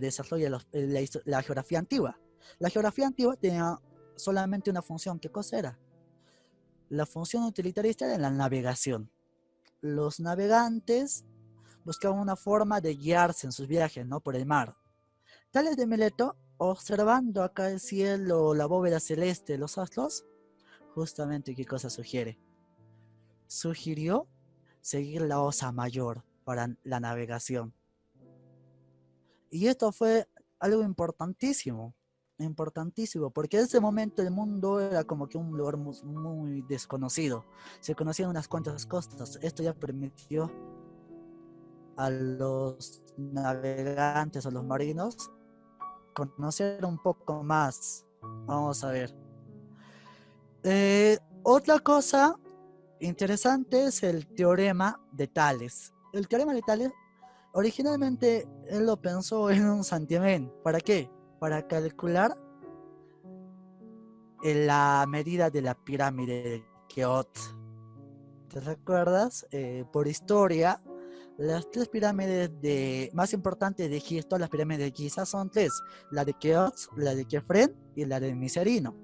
desarrolla la geografía antigua. La geografía antigua tenía solamente una función. ¿Qué cosa era? La función utilitarista era la navegación. Los navegantes buscaban una forma de guiarse en sus viajes, ¿no? Por el mar. Tales de Mileto, observando acá el cielo, la bóveda celeste, los astros, justamente qué cosa sugiere. Sugirió seguir la Osa Mayor para la navegación. Y esto fue algo importantísimo, porque en ese momento el mundo era como que un lugar muy, muy desconocido. Se conocían unas cuantas costas. Esto ya permitió a los navegantes, a los marinos, conocer un poco más. Vamos a ver. Otra cosa interesante es el teorema de Tales. El teorema de Tales, originalmente él lo pensó en un santiamén. ¿Para qué? Para calcular la medida de la pirámide de Keops. ¿Te recuerdas? Por historia, las tres pirámides más importantes de Egipto, las pirámides de Giza, son tres: la de Keops, la de Kefren y la de Miserino.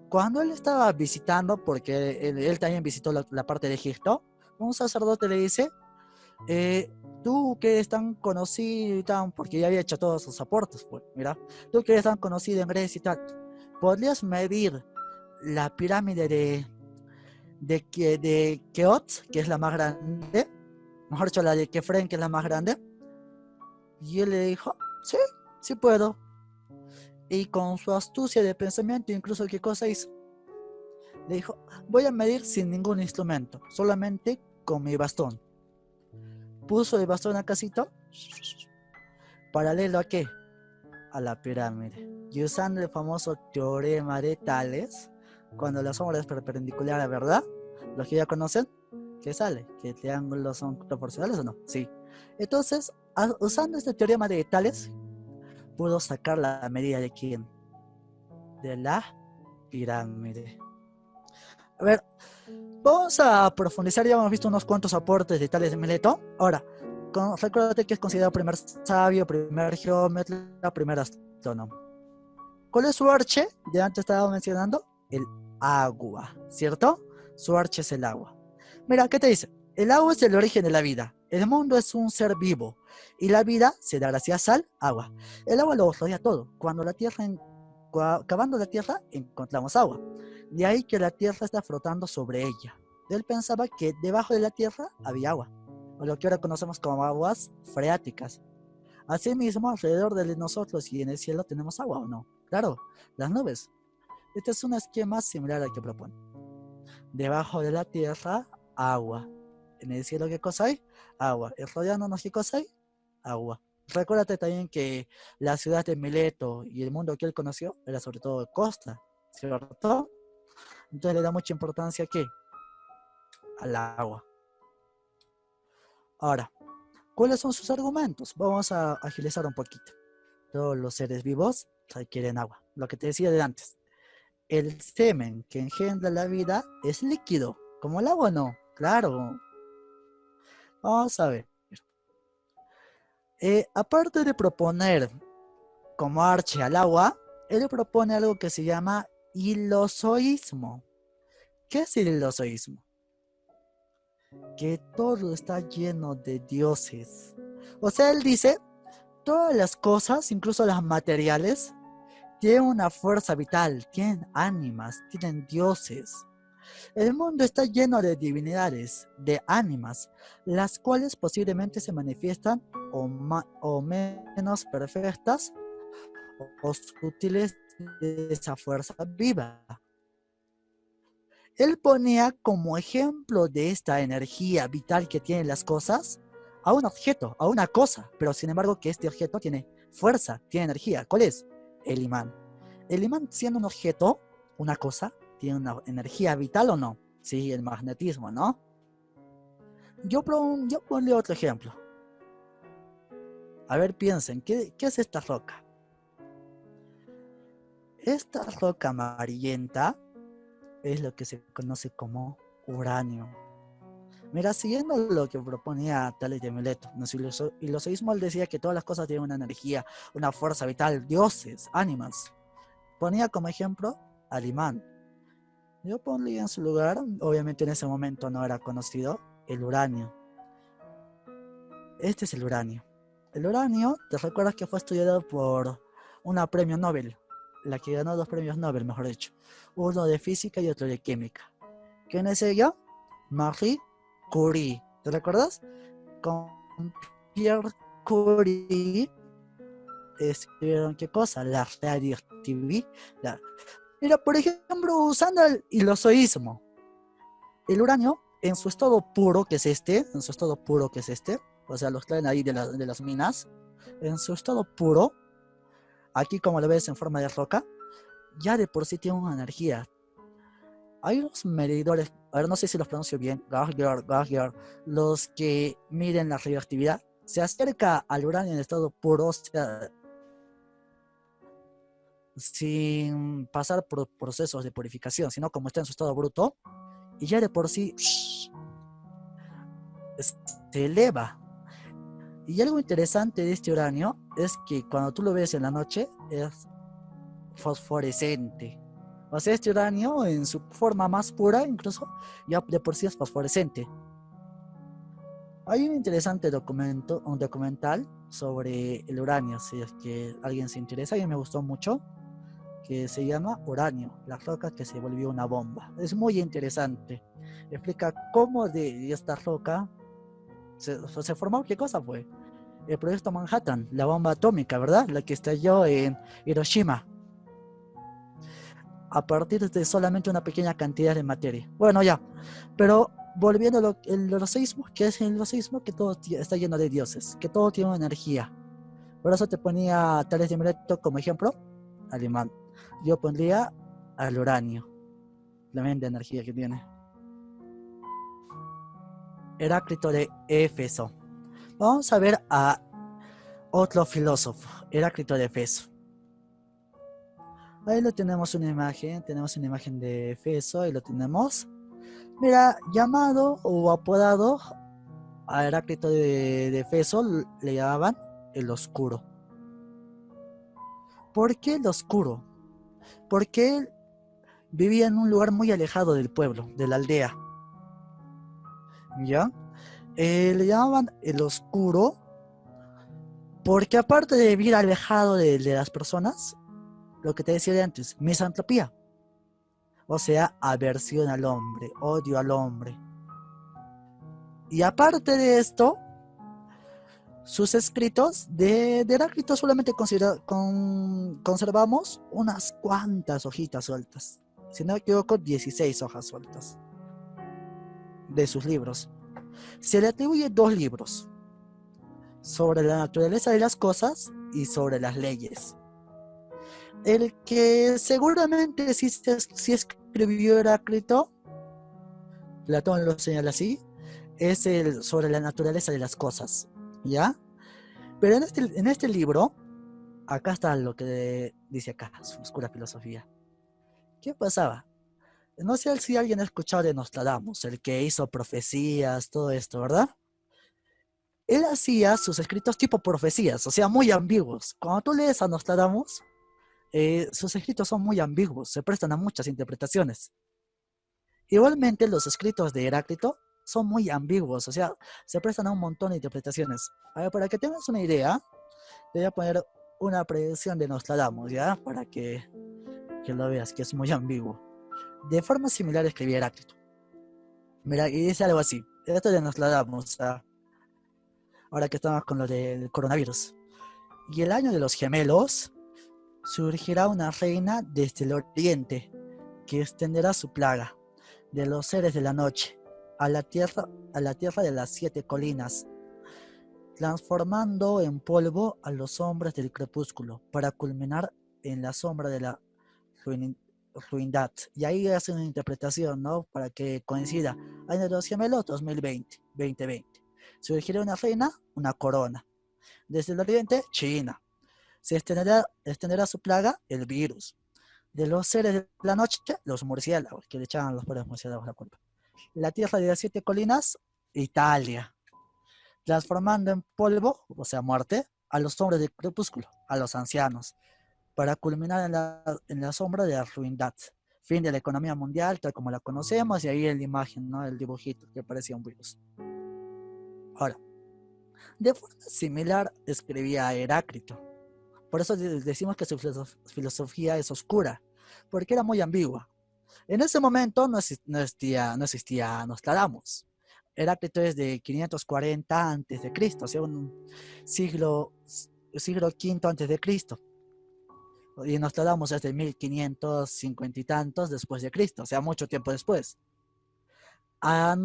Cuando él estaba visitando, porque él también visitó la parte de Egipto, un sacerdote le dice, tú que eres tan conocido y tan, porque ya había hecho todos sus aportes, pues, mira, tú que eres tan conocido en Grecia y tal, ¿podrías medir la pirámide de Keops, que es la más grande? Mejor dicho, la de Kefren, que es la más grande. Y él le dijo, sí, sí puedo. Y con su astucia de pensamiento, incluso, ¿qué cosa hizo? Le dijo, voy a medir sin ningún instrumento, solamente con mi bastón. Puso el bastón a casito, ¿paralelo a qué? A la pirámide. Y usando el famoso teorema de Tales, cuando la sombra es perpendicular a verdad, los que ya conocen, ¿qué sale? ¿Que triángulos son proporcionales o no? Sí. Entonces, usando este teorema de Tales, pudo sacar la medida de quién? De la pirámide. A ver, vamos a profundizar. Ya hemos visto unos cuantos aportes de Tales de Mileto. Ahora, recuérdate que es considerado primer sabio, primer geómetra, primer astrónomo. ¿Cuál es su arche? Ya antes estaba mencionando el agua, ¿cierto? Su arche es el agua. Mira, ¿qué te dice? El agua es el origen de la vida. El mundo es un ser vivo y la vida se da gracias al agua. El agua lo rodea todo. Cuando la tierra, cavando la tierra, encontramos agua. De ahí que la tierra está flotando sobre ella. Él pensaba que debajo de la tierra había agua, o lo que ahora conocemos como aguas freáticas. Asimismo, alrededor de nosotros y en el cielo tenemos agua, ¿o no? Claro, las nubes. Este es un esquema similar al que propone. Debajo de la tierra, agua. En el cielo, ¿qué cosa hay? Agua. ¿Y rodeándonos qué cosa hay? Agua. Recuérdate también que la ciudad de Mileto y el mundo que él conoció era sobre todo costa, ¿cierto? Entonces le da mucha importancia, ¿qué? Al agua. Ahora, ¿cuáles son sus argumentos? Vamos a agilizar un poquito. Todos los seres vivos requieren agua. Lo que te decía de antes. El semen que engendra la vida es líquido, como el agua no. Claro. Vamos a ver. Aparte de proponer como arche al agua, él propone algo que se llama hilozoísmo. ¿Qué es el hilozoísmo? Que todo está lleno de dioses. O sea, él dice, todas las cosas, incluso las materiales, tienen una fuerza vital, tienen ánimas, tienen dioses. El mundo está lleno de divinidades, de ánimas, las cuales posiblemente se manifiestan o menos perfectas o sutiles de esa fuerza viva. Él ponía como ejemplo de esta energía vital que tienen las cosas a un objeto, a una cosa, pero sin embargo que este objeto tiene fuerza, tiene energía. ¿Cuál es? El imán. El imán, siendo un objeto, una cosa, tiene una energía vital o no. Sí, el magnetismo, ¿no? Yo ponle otro ejemplo. A ver, piensen, ¿qué es esta roca? Esta roca amarillenta es lo que se conoce como uranio. Mira, siguiendo lo que proponía Tales de Mileto, en su hilozoísmo, él decía que todas las cosas tienen una energía, una fuerza vital, dioses, ánimas. Ponía como ejemplo al imán. Yo pondría en su lugar, obviamente en ese momento no era conocido, el uranio. Este es el uranio. El uranio, ¿te recuerdas que fue estudiado por una premio Nobel? La que ganó 2 premios Nobel, mejor dicho. Uno de física y otro de química. ¿Quién es ella? Marie Curie. ¿Te recuerdas? Con Pierre Curie escribieron ¿qué cosa? La radioactividad. Mira, por ejemplo, usando el hilozoísmo. El uranio, en su estado puro, que es este, o sea, los traen ahí de las minas, en su estado puro, aquí como lo ves en forma de roca, ya de por sí tiene una energía. Hay unos medidores, a ver, no sé si los pronuncio bien, Geiger, los que miden la radioactividad, se acerca al uranio en estado puro, o sea, sin pasar por procesos de purificación, sino como está en su estado bruto, y ya de por sí se eleva. Y algo interesante de este uranio es que cuando tú lo ves en la noche es fosforescente. O sea, este uranio en su forma más pura incluso ya de por sí es fosforescente. Hay un interesante un documental sobre el uranio, si es que alguien se interesa, y me gustó mucho, que se llama Uranio, la roca que se volvió una bomba. Es muy interesante. Explica cómo de esta roca se formó. ¿Qué cosa fue? El proyecto Manhattan, la bomba atómica, ¿verdad? La que estalló en Hiroshima a partir de solamente una pequeña cantidad de materia. Bueno, ya, pero volviendo a los sismos, que es en los sismos que todo está lleno de dioses, que todo tiene una energía. Por eso te ponía a Tales de Mileto como ejemplo, alemán. Yo pondría al uranio, la mente energía que tiene. Heráclito de Éfeso. Vamos a ver a otro filósofo, Heráclito de Éfeso. Ahí lo tenemos una imagen de Éfeso, ahí lo tenemos. Mira, llamado o apodado a Heráclito de Éfeso le llamaban el oscuro. ¿Por qué el oscuro? Porque él vivía en un lugar muy alejado del pueblo, de la aldea. ¿Ya? Le llamaban el oscuro porque aparte de vivir alejado de las personas, lo que te decía de antes, misantropía. O sea, aversión al hombre, odio al hombre. Y aparte de esto, sus escritos de Heráclito solamente conservamos unas cuantas hojitas sueltas. Si no me equivoco, 16 hojas sueltas de sus libros. Se le atribuye 2 libros, sobre la naturaleza de las cosas y sobre las leyes. El que seguramente sí escribió Heráclito, Platón lo señala así, es el sobre la naturaleza de las cosas, ¿ya? Pero en este libro, acá está lo que dice acá, su oscura filosofía. ¿Qué pasaba? No sé si alguien ha escuchado de Nostradamus, el que hizo profecías, todo esto, ¿verdad? Él hacía sus escritos tipo profecías, o sea, muy ambiguos. Cuando tú lees a Nostradamus, sus escritos son muy ambiguos, se prestan a muchas interpretaciones. Igualmente, los escritos de Heráclito son muy ambiguos, o sea, se prestan a un montón de interpretaciones. A ver, para que tengas una idea, te voy a poner una predicción de Nostradamus, ¿ya? Para que lo veas, que es muy ambiguo. De forma similar escribía Heráclito. Mira, y dice algo así. Esto de Nostradamus, ahora que estamos con lo del coronavirus. Y el año de los gemelos surgirá una reina desde el oriente que extenderá su plaga de los seres de la noche a la tierra de las 7 colinas, transformando en polvo a los hombres del crepúsculo para culminar en la sombra de la ruindad. Y ahí hace una interpretación, ¿no? Para que coincida. Año de los gemelos 2020. Surgirá una reina, una corona. Desde el oriente, China. Se extenderá su plaga, el virus. De los seres de la noche, los murciélagos, que le echaban a los pobres murciélagos la culpa. La tierra de las 7 colinas, Italia. Transformando en polvo, o sea, muerte, a los hombres del crepúsculo, a los ancianos, para culminar en la sombra de la ruindad. Fin de la economía mundial, tal como la conocemos, y ahí en la imagen, ¿no? El dibujito que parecía un virus. Ahora, de forma similar escribía Heráclito. Por eso decimos que su filosofía es oscura, porque era muy ambigua. En ese momento no existía Nostradamus. Heráclito es de 540 antes de Cristo, o sea, un siglo V antes de Cristo. Y Nostradamus es de 1550 y tantos después de Cristo, o sea, mucho tiempo después. A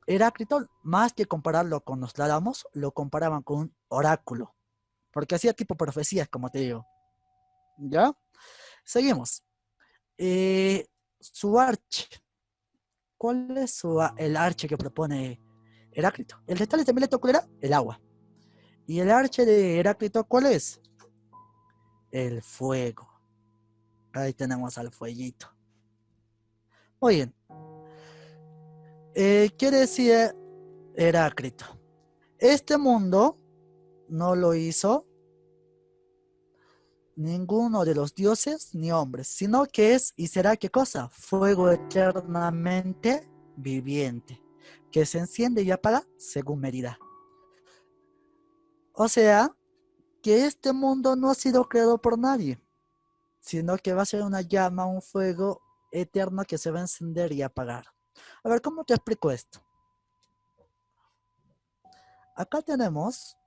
Heráclito, más que compararlo con Nostradamus, lo comparaban con un oráculo, porque hacía tipo profecías, como te digo. ¿Ya? Seguimos. Su arche. ¿Cuál es el arche que propone Heráclito? El de Tales de Mileto, ¿cuál era? El agua. ¿Y el arche de Heráclito cuál es? El fuego. Ahí tenemos al fueguito. Muy bien. ¿Qué decía Heráclito? Este mundo no lo hizo ninguno de los dioses ni hombres, sino que es y será ¿qué cosa? Fuego eternamente viviente, que se enciende y apaga según medida. O sea, que este mundo no ha sido creado por nadie, sino que va a ser una llama, un fuego eterno que se va a encender y apagar. A ver, ¿cómo te explico esto? Acá tenemos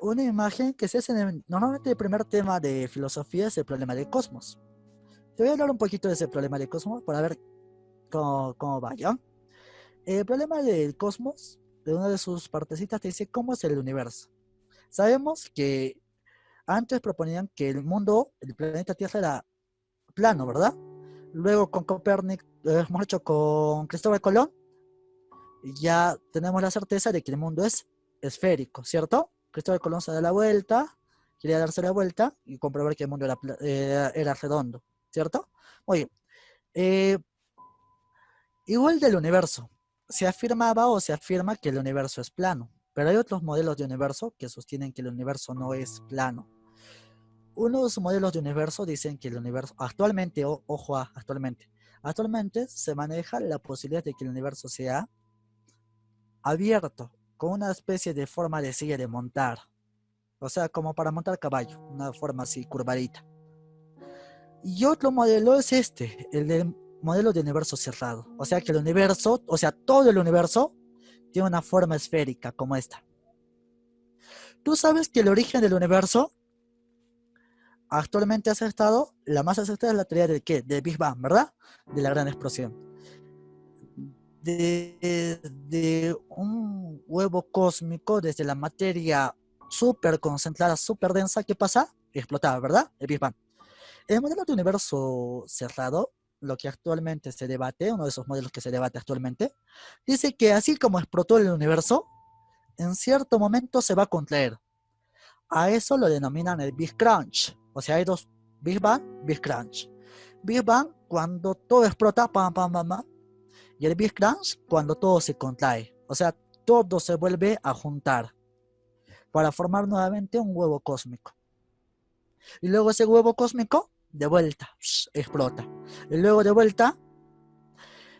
una imagen que se hace normalmente el primer tema de filosofía es el problema del cosmos. Te voy a hablar un poquito de ese problema del cosmos para ver cómo va, ¿ya? El problema del cosmos, de una de sus partecitas, te dice cómo es el universo. Sabemos que antes proponían que el mundo, el planeta Tierra era plano, ¿verdad? Luego con Copérnico, hemos hecho con Cristóbal Colón, ya tenemos la certeza de que el mundo es esférico, ¿cierto? Cristóbal Colón se da la vuelta, quería darse la vuelta y comprobar que el mundo era redondo, ¿cierto? Oye, eh, igual del universo, se afirmaba o se afirma que el universo es plano, pero hay otros modelos de universo que sostienen que el universo no es plano. Unos modelos de universo dicen que el universo, actualmente, ojo a, actualmente se maneja la posibilidad de que el universo sea abierto, con una especie de forma de silla de montar. O sea, como para montar caballo, una forma así, curvadita. Y otro modelo es este, el del modelo de universo cerrado. O sea, que el universo, o sea, todo el universo tiene una forma esférica como esta. Tú sabes que el origen del universo actualmente aceptado, la más aceptada es la teoría de ¿qué? De Big Bang, ¿verdad? De la gran explosión. De un huevo cósmico desde la materia súper concentrada, súper densa, ¿qué pasa? Explotaba, ¿verdad? El Big Bang. El modelo de universo cerrado, lo que actualmente se debate, uno de esos modelos que se debate actualmente, dice que así como explotó el universo, en cierto momento se va a contraer. A eso lo denominan el Big Crunch. O sea, hay dos Big Bang, Big Crunch. Big Bang cuando todo explota, pam, pam, pam, pam. Y el Big Crunch cuando todo se contrae. O sea, todo se vuelve a juntar para formar nuevamente un huevo cósmico. Y luego ese huevo cósmico, de vuelta, explota. Y luego de vuelta,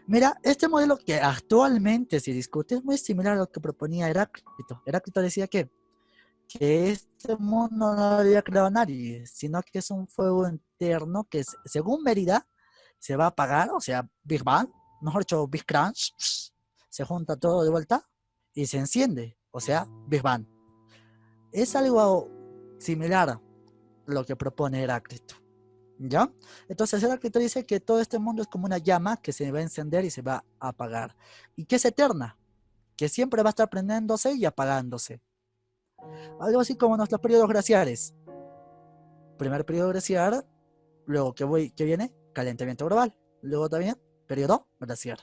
mira, este modelo que actualmente se discute es muy similar a lo que proponía Heráclito. Heráclito decía que este mundo no lo había creado nadie, sino que es un fuego interno que según medida se va a apagar, o sea, Big Bang, mejor dicho, Big Crunch, se junta todo de vuelta y se enciende, o sea, Big Bang. Es algo similar a lo que propone Heráclito, ¿ya? Entonces Heráclito dice que todo este mundo es como una llama que se va a encender y se va a apagar, y que es eterna, que siempre va a estar prendiéndose y apagándose. Algo así como nuestros periodos glaciares. Primer periodo glaciar, luego que viene calentamiento global, luego también periodo glaciar,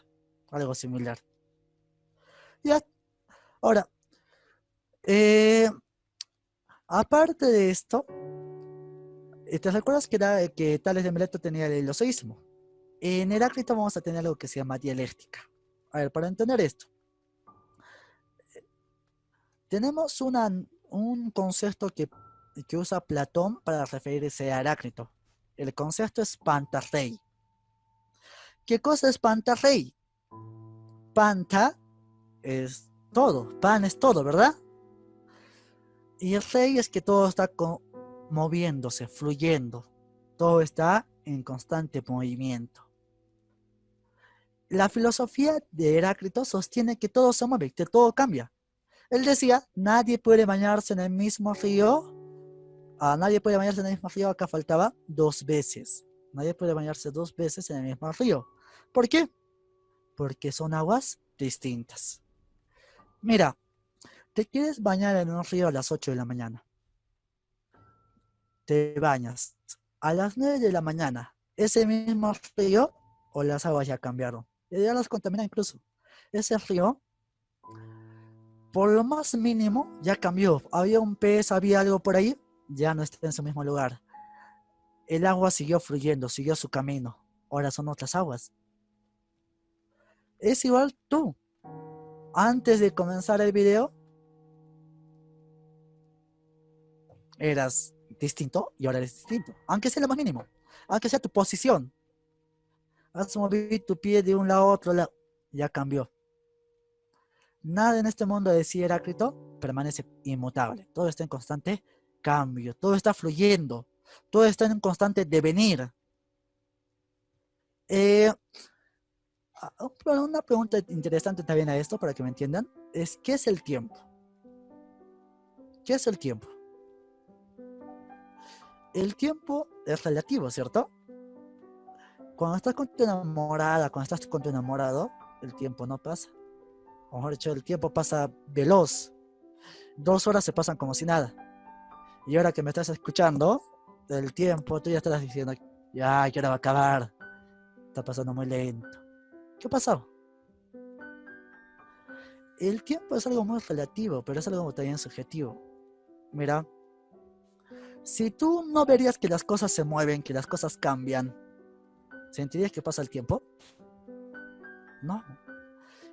algo similar. Ya, ahora, eh, aparte de esto, ¿te recuerdas que Tales de Mileto tenía el ilozoísmo? En Heráclito vamos a tener algo que se llama dialéctica. A ver, para entender esto, tenemos un concepto que usa Platón para referirse a Heráclito. El concepto es pantarrey. ¿Qué cosa es pantarrey? Panta es todo, pan es todo, ¿verdad? Y el rey es que todo está moviéndose, fluyendo, todo está en constante movimiento. La filosofía de Heráclito sostiene que todo se mueve, que todo cambia. Él decía, nadie puede bañarse en el mismo río, nadie puede bañarse en el mismo río, acá faltaba 2 veces. Nadie puede bañarse 2 veces en el mismo río. ¿Por qué? Porque son aguas distintas. Mira, te quieres bañar en un río a las 8 de la mañana. Te bañas a las 9 de la mañana. Ese mismo río o las aguas ya cambiaron. Ya las contamina incluso. Ese río, por lo más mínimo, ya cambió. Había un pez, había algo por ahí, ya no está en su mismo lugar. El agua siguió fluyendo, siguió su camino. Ahora son otras aguas. es igual tú. Antes de comenzar el video, eras distinto y ahora eres distinto. Aunque sea lo más mínimo. Aunque sea tu posición. Has movido tu pie de un lado a otro lado. Ya cambió. Nada en este mundo, decía Heráclito, permanece inmutable. Todo está en constante cambio. Todo está fluyendo. Todo está en un constante devenir. Una pregunta interesante también a esto, para que me entiendan, es ¿qué es el tiempo? ¿Qué es el tiempo? El tiempo es relativo, ¿cierto? Cuando estás con tu enamorada, cuando estás con tu enamorado, el tiempo no pasa. O mejor dicho, el tiempo pasa veloz. 2 horas se pasan como si nada. Y ahora que me estás escuchando, el tiempo, tú ya estás diciendo, ya, que hora va a acabar. Está pasando muy lento. ¿Qué pasó? El tiempo es algo muy relativo, pero es algo también subjetivo. Mira, si tú no verías que las cosas se mueven, que las cosas cambian, ¿sentirías que pasa el tiempo? No.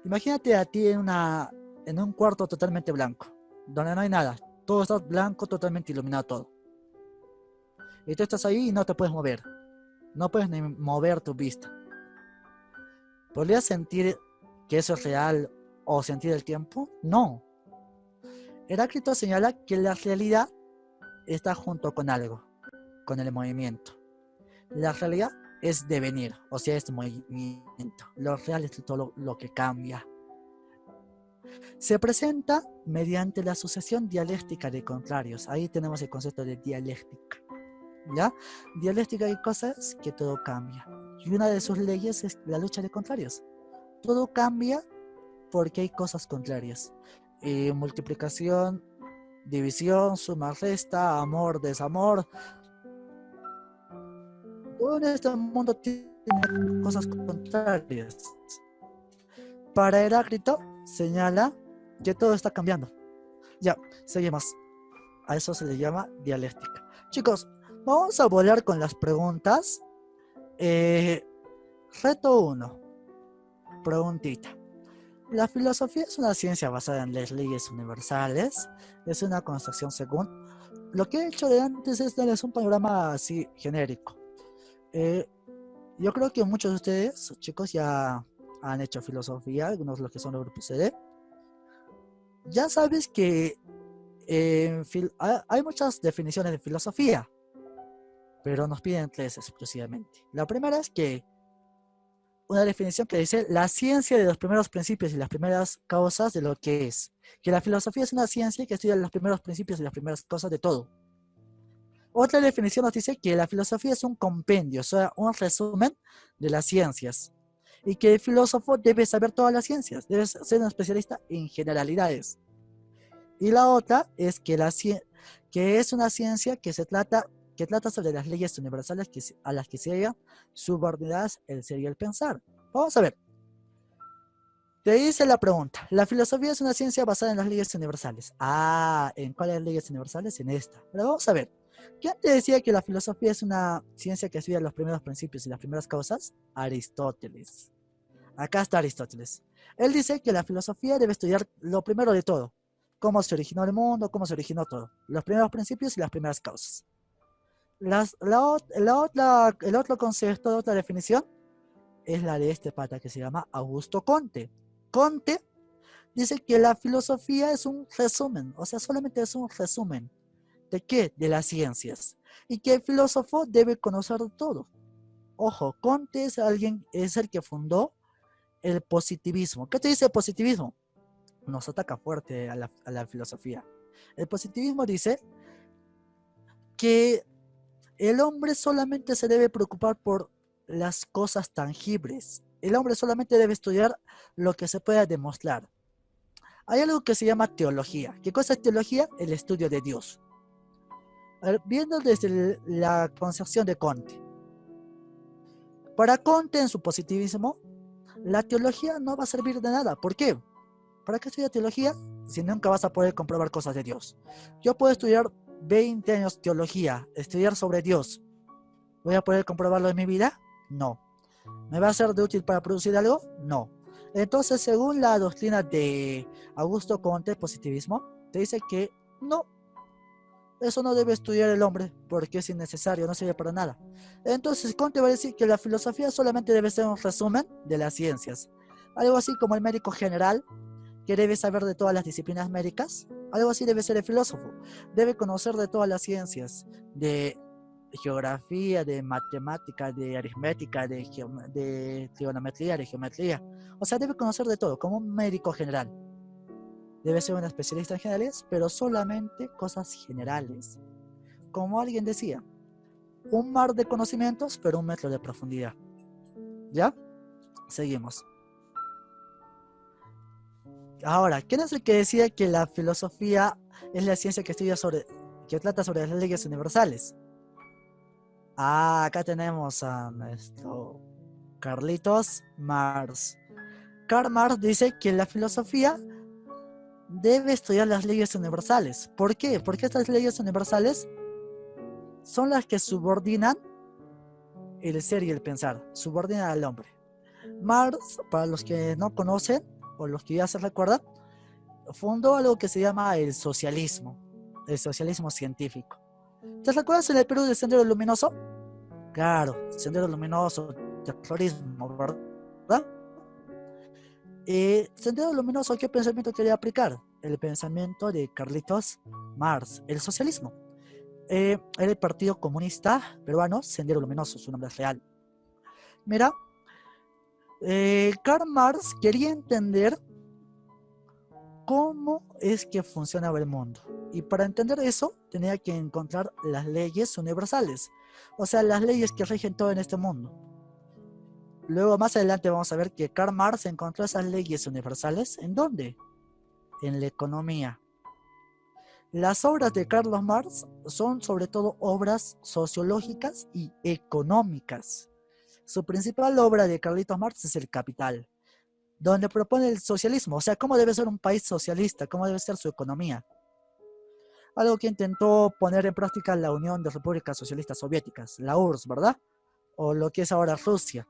Imagínate a ti en un cuarto totalmente blanco, donde no hay nada. Todo está blanco, totalmente iluminado todo. Y tú estás ahí y no te puedes mover. No puedes ni mover tu vista. ¿Podrías sentir que eso es real o sentir el tiempo? No. Heráclito señala que la realidad está junto con algo, con el movimiento. La realidad es devenir, o sea, es movimiento. Lo real es todo lo que cambia. Se presenta mediante la sucesión dialéctica de contrarios. Ahí tenemos el concepto de dialéctica. ¿Ya? Dialéctica hay cosas que todo cambia. Y una de sus leyes es la lucha de contrarios. Todo cambia porque hay cosas contrarias. Multiplicación, división, suma, resta, amor, desamor. Todo en este mundo tiene cosas contrarias. Para Heráclito señala que todo está cambiando. Ya, seguimos. A eso se le llama dialéctica. Chicos, vamos a volar con las preguntas. Reto 1. Preguntita. La filosofía es una ciencia basada en las leyes universales. Es una construcción según. Lo que he hecho de antes es darles un panorama así genérico. Yo creo que muchos de ustedes, chicos, ya han hecho filosofía, algunos de los que son del grupo CD. Ya sabes que hay muchas definiciones de filosofía, pero nos piden 3 exclusivamente. La primera es que una definición que dice la ciencia de los primeros principios y las primeras causas de lo que es. Que la filosofía es una ciencia que estudia los primeros principios y las primeras cosas de todo. Otra definición nos dice que la filosofía es un compendio, o sea, un resumen de las ciencias. Y que el filósofo debe saber todas las ciencias, debe ser un especialista en generalidades. Y la otra es que es una ciencia que trata sobre las leyes universales a las que se hallan subordinadas el ser y el pensar. Vamos a ver. Te dice la pregunta. La filosofía es una ciencia basada en las leyes universales. ¿En cuáles leyes universales? En esta. Pero vamos a ver. ¿Quién te decía que la filosofía es una ciencia que estudia los primeros principios y las primeras causas? Aristóteles. Acá está Aristóteles. Él dice que la filosofía debe estudiar lo primero de todo. Cómo se originó el mundo, cómo se originó todo. Los primeros principios y las primeras causas. El otro concepto, otra definición, es la de este pata que se llama Augusto Comte. Comte dice que la filosofía es un resumen, o sea, solamente es un resumen. ¿De qué? De las ciencias. Y que el filósofo debe conocer todo. Ojo, Comte es el que fundó el positivismo. ¿Qué te dice el positivismo? Nos ataca fuerte a la filosofía. El positivismo dice que el hombre solamente se debe preocupar por las cosas tangibles. El hombre solamente debe estudiar lo que se pueda demostrar. Hay algo que se llama teología. ¿Qué cosa es teología? El estudio de Dios. Viendo desde la concepción de Comte. Para Comte, en su positivismo, la teología no va a servir de nada. ¿Por qué? ¿Para qué estudiar teología si nunca vas a poder comprobar cosas de Dios? Yo puedo estudiar 20 años teología, estudiar sobre Dios. ¿Voy a poder comprobarlo en mi vida? No. ¿Me va a ser de útil para producir algo? No. Entonces, según la doctrina de Augusto Comte, positivismo, te dice que no, eso no debe estudiar el hombre porque es innecesario, no sirve para nada. Entonces, Comte va a decir que la filosofía solamente debe ser un resumen de las ciencias. Algo así como el médico general, que debe saber de todas las disciplinas médicas. Algo así debe ser el filósofo. Debe conocer de todas las ciencias, de geografía, de matemática, de aritmética, de trigonometría, de geometría. O sea, debe conocer de todo, como un médico general. Debe ser un especialista en generales, pero solamente cosas generales. Como alguien decía, un mar de conocimientos, pero 1 metro de profundidad. ¿Ya? Seguimos. Ahora, ¿quién es el que decía que la filosofía es la ciencia que que trata sobre las leyes universales? Ah, acá tenemos a nuestro Carlitos Marx. Karl Marx dice que la filosofía debe estudiar las leyes universales. ¿Por qué? Porque estas leyes universales son las que subordinan el ser y el pensar, subordinan al hombre. Marx, para los que no conocen o los que ya se recuerdan, fundó algo que se llama el socialismo científico. ¿Te recuerdas en el Perú del Sendero Luminoso? Claro, Sendero Luminoso, terrorismo, ¿verdad? Sendero Luminoso, ¿qué pensamiento quería aplicar? El pensamiento de Carlitos Marx, el socialismo. Era el Partido Comunista Peruano, Sendero Luminoso, su nombre es real. Mira, Karl Marx quería entender cómo es que funcionaba el mundo. Y para entender eso, tenía que encontrar las leyes universales. O sea, las leyes que rigen todo en este mundo. Luego, más adelante, vamos a ver que Karl Marx encontró esas leyes universales. ¿En dónde? En la economía. Las obras de Carlos Marx son sobre todo obras sociológicas y económicas. Su principal obra de Carlitos Marx es El Capital, donde propone el socialismo, o sea, cómo debe ser un país socialista, cómo debe ser su economía. Algo que intentó poner en práctica la Unión de Repúblicas Socialistas Soviéticas, la URSS, ¿verdad? O lo que es ahora Rusia,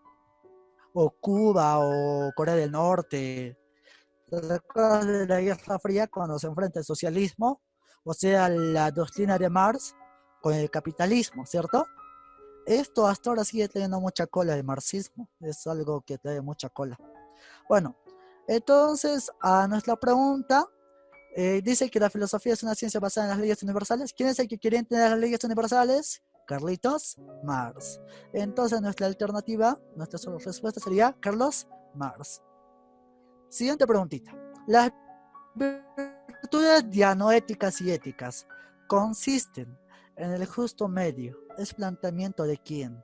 o Cuba, o Corea del Norte. ¿Te recuerdas de la Guerra Fría cuando se enfrenta el socialismo? O sea, la doctrina de Marx con el capitalismo, ¿cierto? Esto hasta ahora sigue teniendo mucha cola, el marxismo. Es algo que trae mucha cola. Bueno, entonces a nuestra pregunta, dice que la filosofía es una ciencia basada en las leyes universales. ¿Quién es el que quiere entender las leyes universales? Carlitos Marx. Entonces nuestra alternativa, nuestra respuesta sería Carlos Marx. Siguiente preguntita. Las virtudes dianoéticas y éticas consisten en el justo medio. ¿Es planteamiento de quién?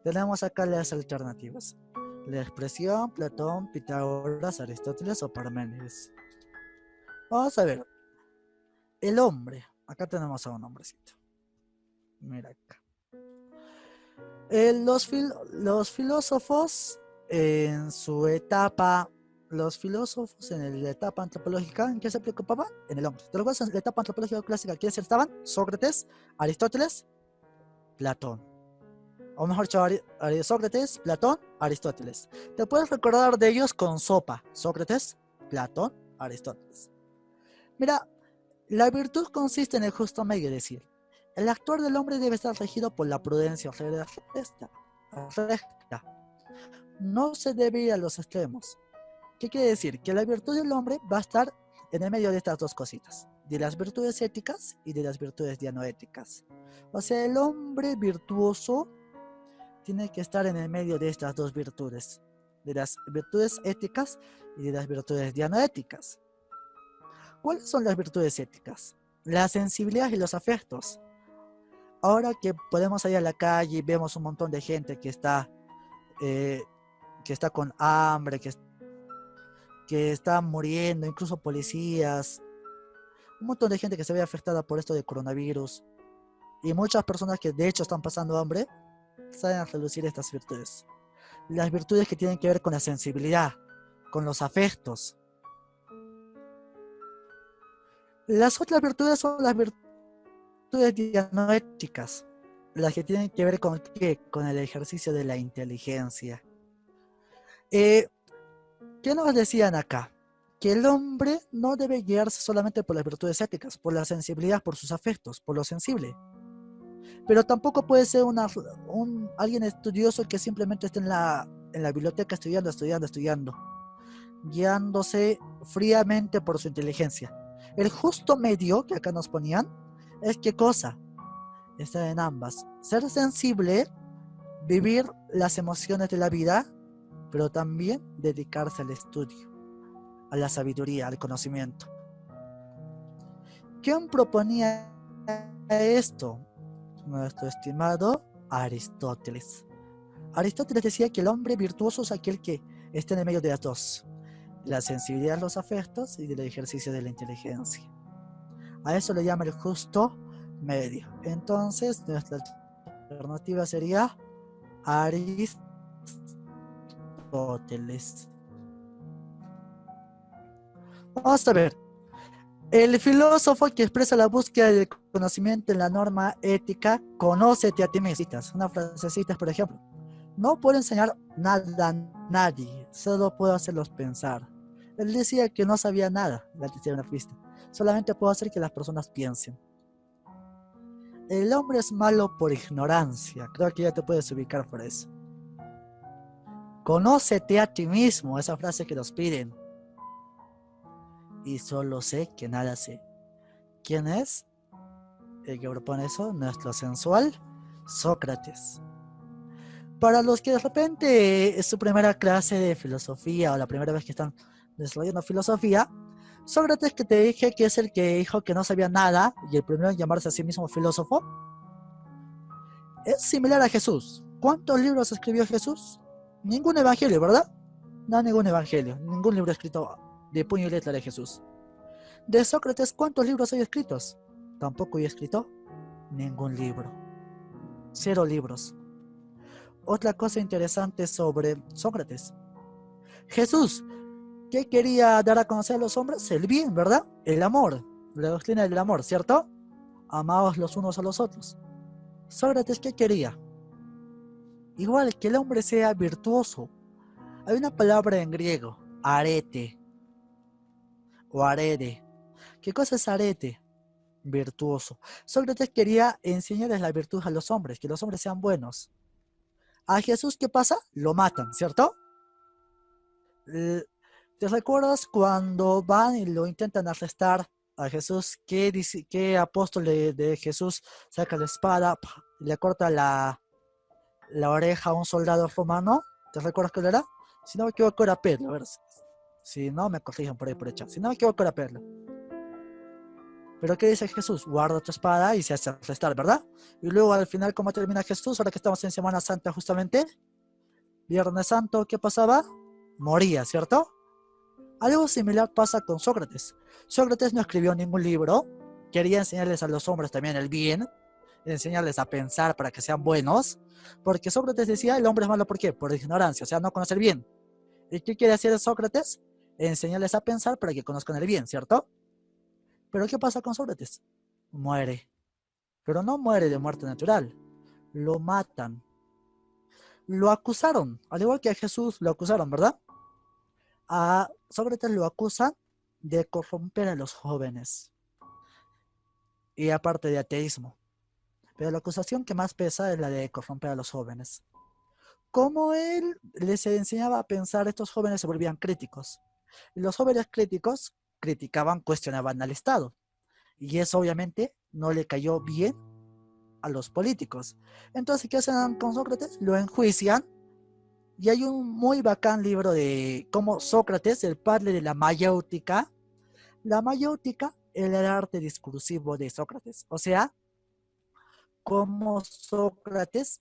Tenemos acá las alternativas. La expresión, Platón, Pitágoras, Aristóteles o Parménides. Vamos a ver. El hombre. Acá tenemos a un hombrecito. Mira acá. Los filósofos en su etapa, en la etapa antropológica, ¿en qué se preocupaban? En el hombre. ¿Te recuerdas en la etapa antropológica clásica? ¿Quiénes estaban? Sócrates, Aristóteles, Platón. O mejor dicho, Sócrates, Platón, Aristóteles. Te puedes recordar de ellos con sopa. Sócrates, Platón, Aristóteles. Mira, la virtud consiste en el justo medio, es decir, el actuar del hombre debe estar regido por la prudencia recta. No se debe ir a los extremos. ¿Qué quiere decir? Que la virtud del hombre va a estar en el medio de estas dos cositas, de las virtudes éticas y de las virtudes dianoéticas. O sea, el hombre virtuoso tiene que estar en el medio de estas dos virtudes, de las virtudes éticas y de las virtudes dianoéticas. ¿Cuáles son las virtudes éticas? La sensibilidad y los afectos. Ahora que podemos salir a la calle y vemos un montón de gente que está con hambre, que está muriendo, incluso policías, un montón de gente que se ve afectada por esto de coronavirus, y muchas personas que de hecho están pasando hambre, saben reducir estas virtudes. Las virtudes que tienen que ver con la sensibilidad, con los afectos. Las otras virtudes son las virtudes dianoéticas, las que tienen que ver con ¿qué? Con el ejercicio de la inteligencia. ¿Qué ¿Qué nos decían acá? Que el hombre no debe guiarse solamente por las virtudes éticas, por la sensibilidad, por sus afectos, por lo sensible. Pero tampoco puede ser alguien estudioso que simplemente esté en la biblioteca estudiando, guiándose fríamente por su inteligencia. El justo medio que acá nos ponían es ¿qué cosa? Estar en ambas. Ser sensible, vivir las emociones de la vida, pero también dedicarse al estudio, a la sabiduría, al conocimiento. ¿Quién proponía esto? Nuestro estimado Aristóteles. Aristóteles decía que el hombre virtuoso es aquel que está en el medio de las dos, la sensibilidad de los afectos y del ejercicio de la inteligencia. A eso le llama el justo medio. Entonces, nuestra alternativa sería Aristóteles. Vamos a ver. El filósofo que expresa la búsqueda del conocimiento en la norma ética, conócete a ti mismo. Una frasecita, por ejemplo. No puedo enseñar nada a nadie, solo puedo hacerlos pensar. Él decía que no sabía nada, la tercera pista. Solamente puedo hacer que las personas piensen. El hombre es malo por ignorancia. Creo que ya te puedes ubicar por eso. Conócete a ti mismo, esa frase que nos piden. Y solo sé que nada sé. ¿Quién es el que propone eso? Nuestro sensual Sócrates. Para los que de repente es su primera clase de filosofía o la primera vez que están desarrollando filosofía, Sócrates, que te dije que es el que dijo que no sabía nada y el primero en llamarse a sí mismo filósofo, es similar a Jesús. ¿Cuántos libros escribió Jesús? Ningún evangelio, ¿verdad? No, ningún evangelio, ningún libro escrito de puño y letra de Jesús. De Sócrates, ¿cuántos libros hay escritos? Tampoco hay escrito ningún libro. 0 libros. Otra cosa interesante sobre Sócrates. Jesús, ¿qué quería dar a conocer a los hombres? El bien, ¿verdad? El amor. La doctrina del amor, ¿cierto? Amaos los unos a los otros. Sócrates, ¿qué quería? Igual que el hombre sea virtuoso. Hay una palabra en griego, arete o arede. ¿Qué cosa es arete? Virtuoso. Sócrates quería enseñarles la virtud a los hombres, que los hombres sean buenos. A Jesús, ¿qué pasa? Lo matan, ¿cierto? ¿Te recuerdas cuando van y lo intentan arrestar a Jesús? ¿Qué apóstol de Jesús saca la espada, le corta la oreja a un soldado romano? ¿Te recuerdas cuál era? Si no me equivoco era Pedro. A ver, si no me corrijan por ahí por el chat. Si no me equivoco era Pedro. Pero ¿qué dice Jesús? Guarda tu espada y se hace arrestar, ¿verdad? Y luego al final, ¿cómo termina Jesús? Ahora que estamos en Semana Santa justamente. Viernes Santo, ¿qué pasaba? Moría, ¿cierto? Algo similar pasa con Sócrates. Sócrates no escribió ningún libro. Quería enseñarles a los hombres también el bien. Enseñarles a pensar para que sean buenos. Porque Sócrates decía, el hombre es malo, ¿por qué? Por ignorancia, o sea, no conocer bien. ¿Y qué quiere hacer Sócrates? Enseñarles a pensar para que conozcan el bien, ¿cierto? Pero ¿qué pasa con Sócrates? Muere. Pero no muere de muerte natural. Lo matan. Lo acusaron. Al igual que a Jesús lo acusaron, ¿verdad? A Sócrates lo acusan de corromper a los jóvenes. Y aparte de ateísmo. Pero la acusación que más pesa es la de corromper a los jóvenes. Como él les enseñaba a pensar, estos jóvenes se volvían críticos. Y los jóvenes críticos criticaban, cuestionaban al Estado. Y eso obviamente no le cayó bien a los políticos. Entonces, ¿qué hacen con Sócrates? Lo enjuician. Y hay un muy bacán libro de cómo Sócrates, el padre de la mayéutica. La mayéutica era el arte discursivo de Sócrates. O sea, cómo Sócrates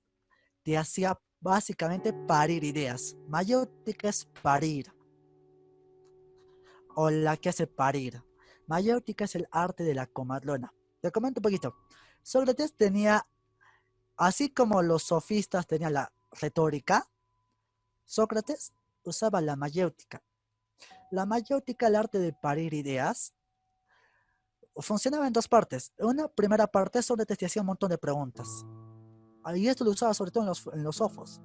te hacía básicamente parir ideas. Mayéutica es parir. O la que hace parir. Mayéutica es el arte de la comadrona. Te comento un poquito. Sócrates tenía, así como los sofistas tenían la retórica, Sócrates usaba la mayéutica. La mayéutica, el arte de parir ideas, funcionaba en dos partes. En una primera parte, Sócrates te hacía un montón de preguntas. Y esto lo usaba sobre todo en los sofos.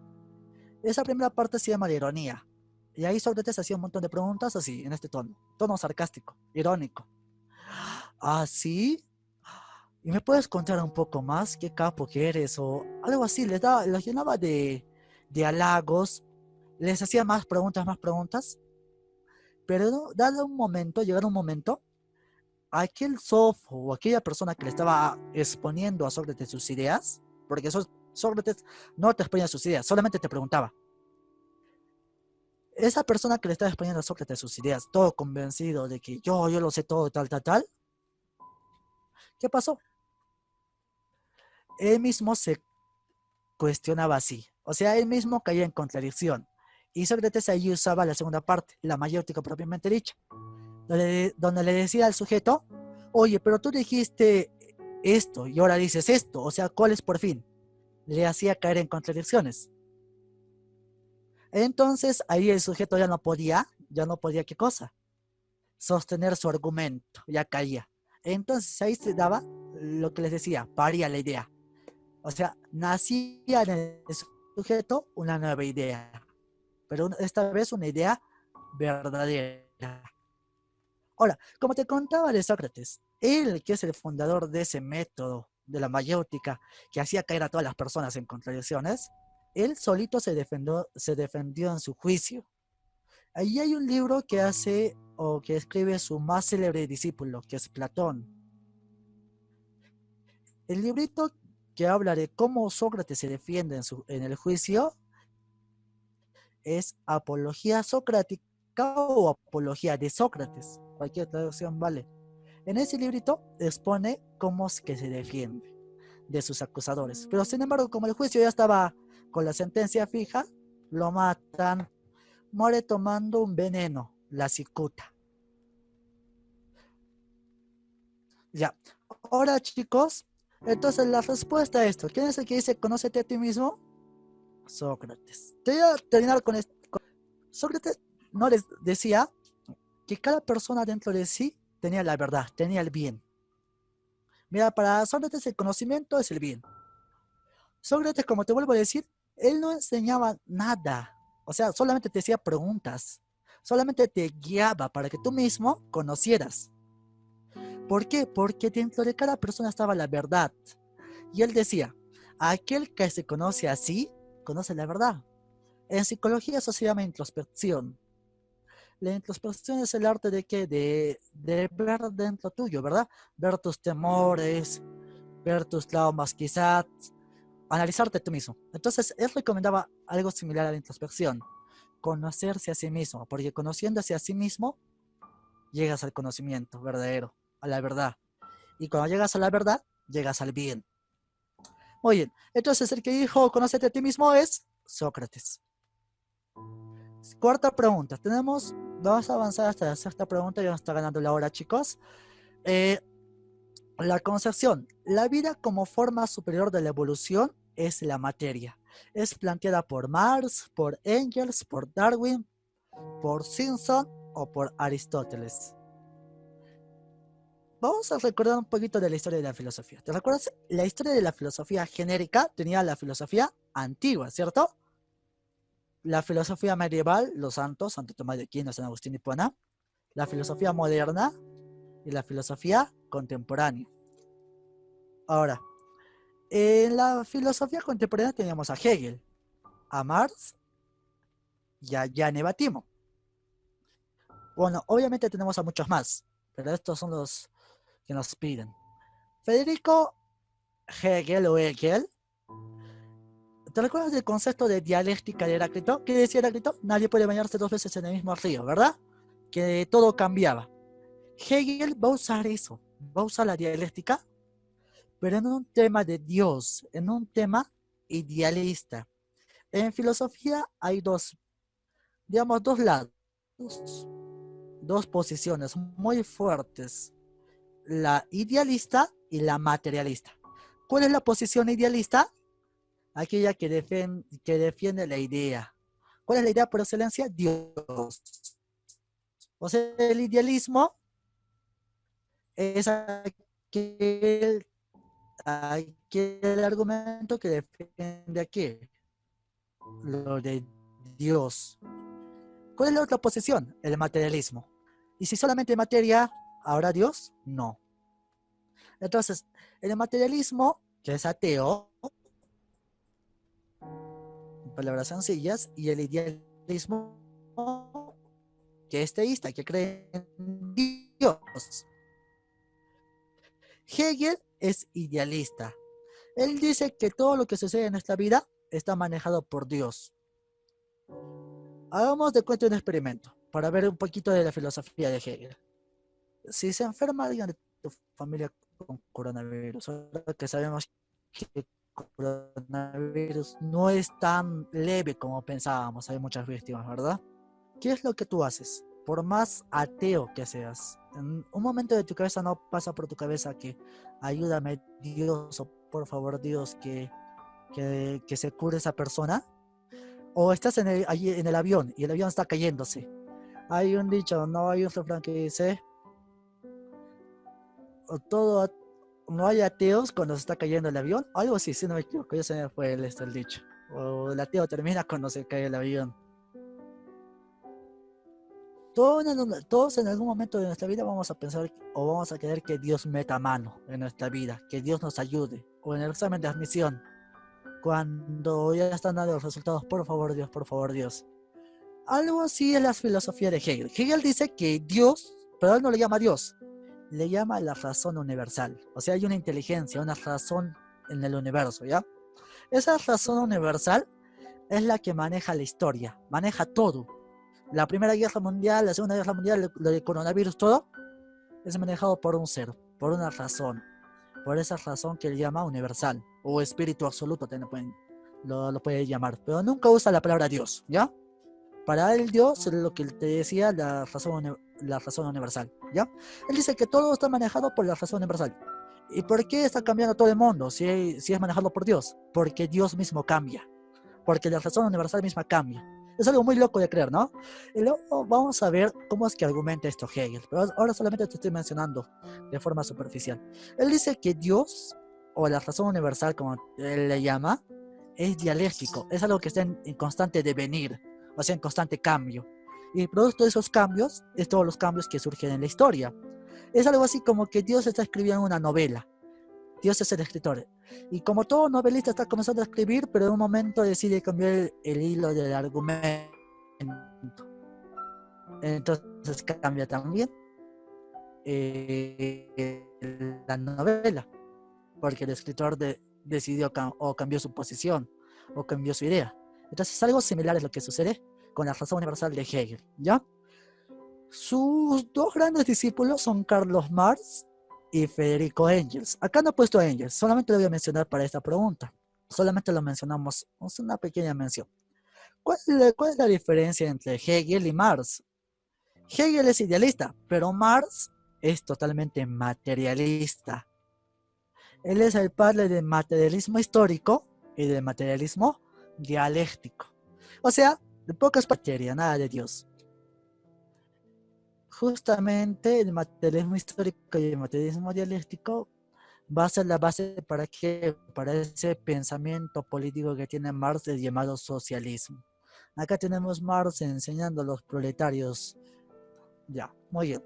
Esa primera parte se llama la ironía. Y ahí Sócrates hacía un montón de preguntas así, en este tono sarcástico, irónico. ¿Ah, sí? ¿Y me puedes contar un poco más? ¿Qué capo que eres? O algo así, los llenaba de halagos, les hacía más preguntas, pero dado un momento, llegado un momento, aquel sofo o aquella persona que le estaba exponiendo a Sócrates sus ideas, porque Sócrates no te exponía sus ideas, solamente te preguntaba. Esa persona que le estaba exponiendo a Sócrates sus ideas, todo convencido de que yo lo sé todo, tal, ¿qué pasó? Él mismo se cuestionaba así, o sea, él mismo caía en contradicción. Y Sócrates ahí usaba la segunda parte, la mayéutica propiamente dicha, donde le decía al sujeto, oye, pero tú dijiste esto y ahora dices esto, o sea, ¿cuál es por fin? Le hacía caer en contradicciones. Entonces ahí el sujeto ya no podía, ¿qué cosa? Sostener su argumento, ya caía. Entonces ahí se daba lo que les decía, paría la idea. O sea, nacía en el sujeto una nueva idea, pero esta vez una idea verdadera. Ahora, como te contaba de Sócrates, él que es el fundador de ese método de la mayéutica que hacía caer a todas las personas en contradicciones, él solito se defendió en su juicio. Ahí hay un libro que hace o que escribe su más célebre discípulo, que es Platón. El librito que habla de cómo Sócrates se defiende en el juicio es Apología Socrática o Apología de Sócrates. Cualquier traducción vale. En ese librito expone cómo es que se defiende de sus acusadores. Pero sin embargo, como el juicio ya estaba con la sentencia fija, lo matan, muere tomando un veneno, la cicuta. Ya. Ahora, chicos, entonces la respuesta a esto, ¿quién es el que dice conócete a ti mismo? Sócrates. Te voy a terminar con esto. Sócrates no les decía que cada persona dentro de sí tenía la verdad, tenía el bien. Mira, para Sócrates el conocimiento es el bien. Sócrates, como te vuelvo a decir, él no enseñaba nada. O sea, solamente te hacía preguntas. Solamente te guiaba para que tú mismo conocieras. ¿Por qué? Porque dentro de cada persona estaba la verdad. Y él decía, aquel que se conoce así, conoce la verdad. En psicología eso se llama introspección. La introspección es el arte de qué? De ver dentro tuyo, ¿verdad? Ver tus temores, ver tus traumas quizás, analizarte tú mismo. Entonces, él recomendaba algo similar a la introspección, conocerse a sí mismo, porque conociéndose a sí mismo, llegas al conocimiento verdadero, a la verdad. Y cuando llegas a la verdad, llegas al bien. Muy bien, entonces el que dijo conócete a ti mismo es Sócrates. Cuarta pregunta, vamos a avanzar hasta la sexta pregunta, ya nos está ganando la hora, chicos. Eh, La concepción, la vida como forma superior de la evolución es la materia. Es planteada por Marx, por Engels, por Darwin, por Simpson o por Aristóteles. Vamos a recordar un poquito de la historia de la filosofía. ¿Te recuerdas? La historia de la filosofía genérica tenía la filosofía antigua, ¿cierto? La filosofía medieval, los santos, Santo Tomás de Aquino, San Agustín y Hipona. La filosofía moderna y la filosofía contemporánea. Ahora, en la filosofía contemporánea teníamos a Hegel, a Marx y a Gianni Battimo. Bueno, obviamente tenemos a muchos más, pero estos son los que nos piden. Federico Hegel o Hegel, ¿te recuerdas del concepto de dialéctica de Heráclito? ¿Qué decía Heráclito? Nadie puede bañarse dos veces en el mismo río, ¿verdad? Que todo cambiaba. Hegel va a usar eso, va a usar la dialéctica, pero en un tema de Dios, en un tema idealista. En filosofía hay digamos, dos lados, dos posiciones muy fuertes, la idealista y la materialista. ¿Cuál es la posición idealista? Aquella que defiende la idea. ¿Cuál es la idea por excelencia? Dios. O sea, el idealismo es aquel argumento que defiende aquí, lo de Dios. ¿Cuál es la otra posición? El materialismo. ¿Y si solamente materia, habrá Dios? No. Entonces, el materialismo, que es ateo, en palabras sencillas, y el idealismo, que es teísta, que cree en Dios. Hegel es idealista. Él dice que todo lo que sucede en nuestra vida está manejado por Dios. Hagamos de cuenta un experimento para ver un poquito de la filosofía de Hegel. Si se enferma alguien de tu familia con coronavirus, ahora que sabemos que el coronavirus no es tan leve como pensábamos, hay muchas víctimas, ¿verdad? ¿Qué es lo que tú haces? Por más ateo que seas, en un momento de tu cabeza no pasa por tu cabeza que ayúdame Dios o por favor Dios que se cure esa persona. O estás allí en el avión y el avión está cayéndose. Hay un dicho, no hay un refrán que dice, o todo, no hay ateos cuando se está cayendo el avión. Algo así, si no me equivoco, ya se me fue el dicho. O el ateo termina cuando se cae el avión. Todos en algún momento de nuestra vida vamos a pensar o vamos a querer que Dios meta mano en nuestra vida, que Dios nos ayude. O en el examen de admisión, cuando ya están dando los resultados, por favor Dios, por favor Dios. Algo así es la filosofía de Hegel. Hegel dice que Dios, pero él no le llama Dios, le llama la razón universal. O sea, hay una inteligencia, una razón en el universo, ¿ya? Esa razón universal es la que maneja la historia, maneja todo. La Primera Guerra Mundial, la Segunda Guerra Mundial, lo del coronavirus, todo es manejado por un ser, por una razón, por esa razón que él llama universal, o espíritu absoluto, lo puede llamar, pero nunca usa la palabra Dios, ¿ya? Para él Dios es lo que te decía, la razón universal, ¿ya? Él dice que todo está manejado por la razón universal. ¿Y por qué está cambiando todo el mundo si es manejado por Dios? Porque Dios mismo cambia, porque la razón universal misma cambia. Es algo muy loco de creer, ¿no? Y luego vamos a ver cómo es que argumenta esto Hegel, pero ahora solamente te estoy mencionando de forma superficial. Él dice que Dios, o la razón universal como él le llama, es dialéctico, es algo que está en constante devenir, o sea, en constante cambio. Y producto de esos cambios, es todos los cambios que surgen en la historia. Es algo así como que Dios está escribiendo una novela. Dios es el escritor. Y como todo novelista está comenzando a escribir, pero en un momento decide cambiar el hilo del argumento. Entonces cambia también la novela, porque el escritor decidió o cambió su posición o cambió su idea. Entonces algo similar es lo que sucede con la razón universal de Hegel, ¿ya? Sus dos grandes discípulos son Carlos Marx y Federico Engels. Acá no he puesto a Engels, solamente lo voy a mencionar para esta pregunta. Solamente lo mencionamos, es una pequeña mención. ¿Cuál es la diferencia entre Hegel y Marx? Hegel es idealista, pero Marx es totalmente materialista. Él es el padre del materialismo histórico y del materialismo dialéctico. O sea, de pocas materias, nada de Dios. Justamente el materialismo histórico y el materialismo dialéctico va a ser la base para ese pensamiento político que tiene Marx llamado socialismo. Acá tenemos Marx enseñando a los proletarios. Ya, muy bien.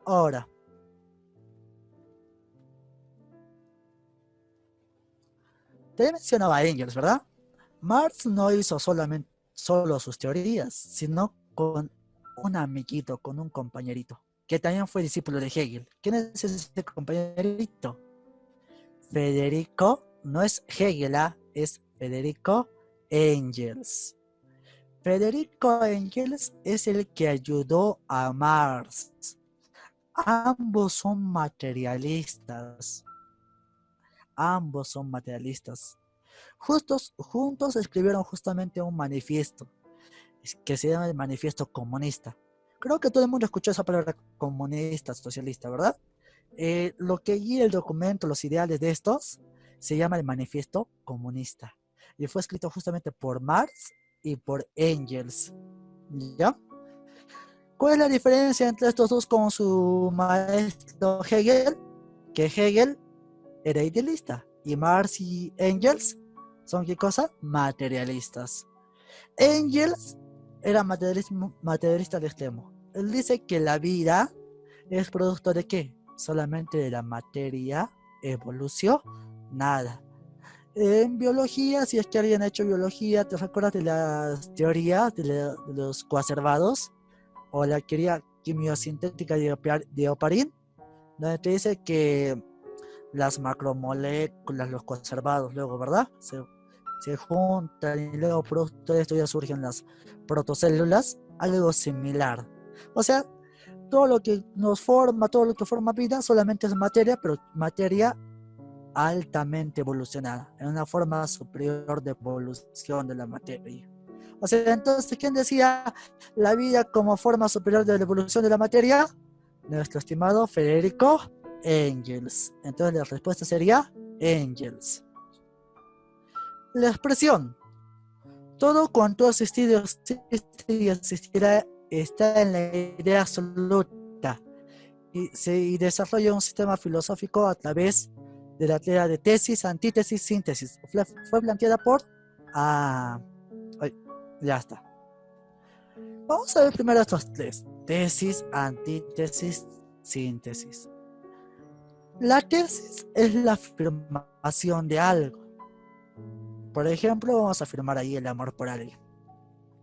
Ahora, te mencionaba a Engels, ¿verdad? Marx no hizo solo sus teorías, sino con un amiguito, con un compañerito, que también fue discípulo de Hegel. ¿Quién es ese compañerito? Federico, no es Hegel, es Federico Engels. Federico Engels es el que ayudó a Marx. Ambos son materialistas. Ambos son materialistas. Juntos escribieron justamente un manifiesto que se llama el Manifiesto Comunista. Creo que todo el mundo escuchó esa palabra comunista, socialista, ¿verdad? Lo que guía el documento, los ideales de estos, se llama el Manifiesto Comunista. Y fue escrito justamente por Marx y por Engels. ¿Ya? ¿Cuál es la diferencia entre estos dos con su maestro Hegel? Que Hegel era idealista y Marx y Engels son ¿qué cosa? Materialistas. Engels era materialista al extremo. Él dice que la vida es producto de ¿qué? Solamente de la materia, evolución, nada. En biología, si es que alguien ha hecho biología, ¿te recuerdas de las teorías de los coacervados? O la teoría quimiosintética de Oparin, donde te dice que las macromoléculas, los conservados luego, ¿verdad? Se juntan y luego producto de esto ya surgen las protocélulas, algo similar. O sea, todo lo que nos forma, todo lo que forma vida solamente es materia, pero materia altamente evolucionada, en una forma superior de evolución de la materia. O sea, entonces, ¿quién decía la vida como forma superior de la evolución de la materia? Nuestro estimado Federico Engels. Entonces la respuesta sería Engels. La expresión todo cuanto ha existido existe y existirá está en la idea absoluta y desarrolla un sistema filosófico a través de la teoría de tesis, antítesis, síntesis. Fue planteada por... ya está. Vamos a ver primero estos tres. Tesis, antítesis, síntesis. La tesis es la afirmación de algo. Por ejemplo, vamos a afirmar ahí el amor por alguien.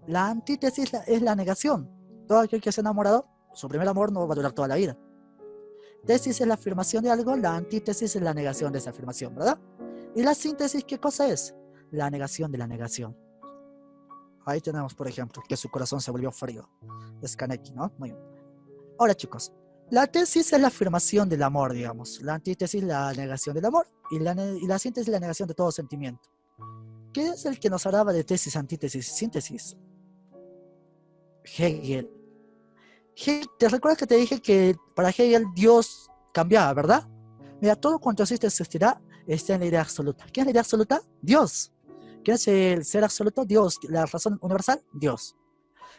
La antítesis es la negación. Todo aquel que se ha enamorado, su primer amor no va a durar toda la vida. Tesis es la afirmación de algo, la antítesis es la negación de esa afirmación, ¿verdad? Y la síntesis, ¿qué cosa es? La negación de la negación. Ahí tenemos, por ejemplo, que su corazón se volvió frío. Es Kaneki, ¿no? Muy bien. Ahora, chicos, la tesis es la afirmación del amor, digamos. La antítesis, la negación del amor. Y la síntesis, la negación de todo sentimiento. ¿Quién es el que nos hablaba de tesis, antítesis y síntesis? Hegel. ¿Te recuerdas que te dije que para Hegel Dios cambiaba, verdad? Mira, todo cuanto existe existirá, está en la idea absoluta. ¿Qué es la idea absoluta? Dios. ¿Qué es el ser absoluto? Dios. La razón universal, Dios.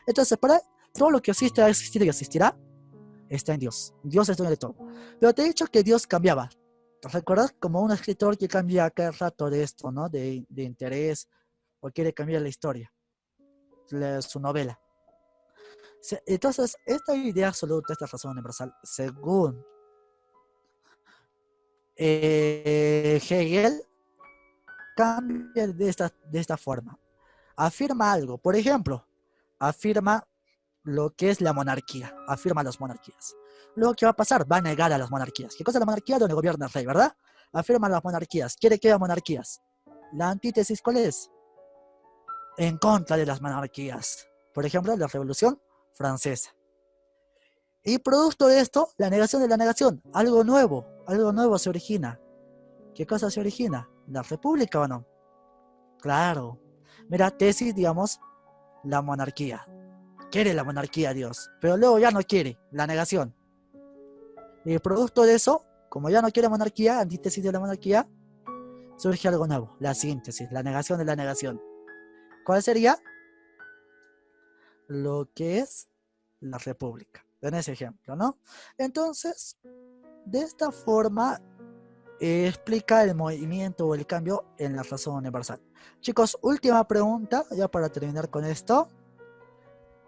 Entonces, para todo lo que existe, ha existido y existirá, está en Dios. Dios es dueño de todo. Pero te he dicho que Dios cambiaba. ¿Te recuerdas? Como un escritor que cambia cada rato de esto, ¿no? De interés, o quiere cambiar la historia, su novela. Entonces, esta idea absoluta, esta razón universal, según Hegel, cambia de esta forma. Afirma algo. Por ejemplo, afirma lo que es la monarquía. Afirma las monarquías. Luego, ¿qué va a pasar? Va a negar a las monarquías. ¿Qué cosa es la monarquía? Donde gobierna el rey, ¿verdad? Afirma las monarquías. Quiere que haya monarquías. La antítesis, ¿cuál es? En contra de las monarquías. Por ejemplo, la Revolución Francesa. Y producto de esto, la negación de la negación. Algo nuevo se origina. ¿Qué cosa se origina? ¿La república o no? Claro. Mira, tesis, digamos, la monarquía. Quiere la monarquía Dios, pero luego ya no quiere, la negación. Y producto de eso, como ya no quiere monarquía, antítesis de la monarquía, surge algo nuevo, la síntesis, la negación de la negación. ¿Cuál sería? Lo que es la república, en ese ejemplo, ¿no? Entonces, de esta forma, explica el movimiento o el cambio en la razón universal. Chicos, última pregunta, ya para terminar con esto.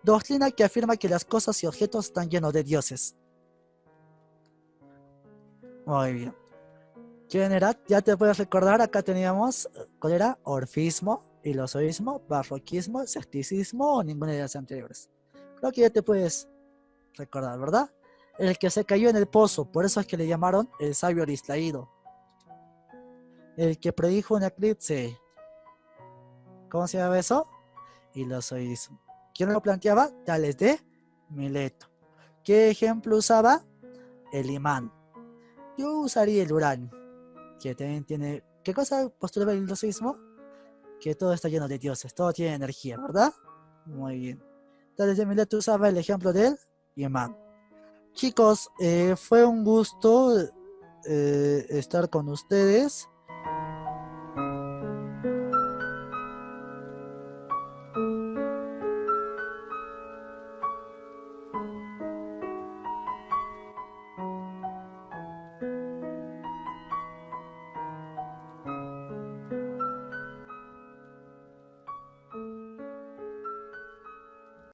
Doctrina que afirma que las cosas y objetos están llenos de dioses. Muy bien. ¿Quién era? Ya te puedes recordar, acá teníamos, ¿cuál era? Orfismo, filosoísmo, barroquismo, escepticismo o ninguna de las anteriores. Creo que ya te puedes recordar, ¿verdad? El que se cayó en el pozo, por eso es que le llamaron el sabio distraído. El que predijo un eclipse, ¿cómo se llama eso? Filosoísmo. ¿Quién lo planteaba? Tales de Mileto. ¿Qué ejemplo usaba? El imán. Yo usaría el uranio, que también tiene... ¿Qué cosa postulaba el filosoísmo? Que todo está lleno de dioses, todo tiene energía, ¿verdad? Muy bien. Tales de Mileto usaba el ejemplo del imán. Chicos, fue un gusto estar con ustedes.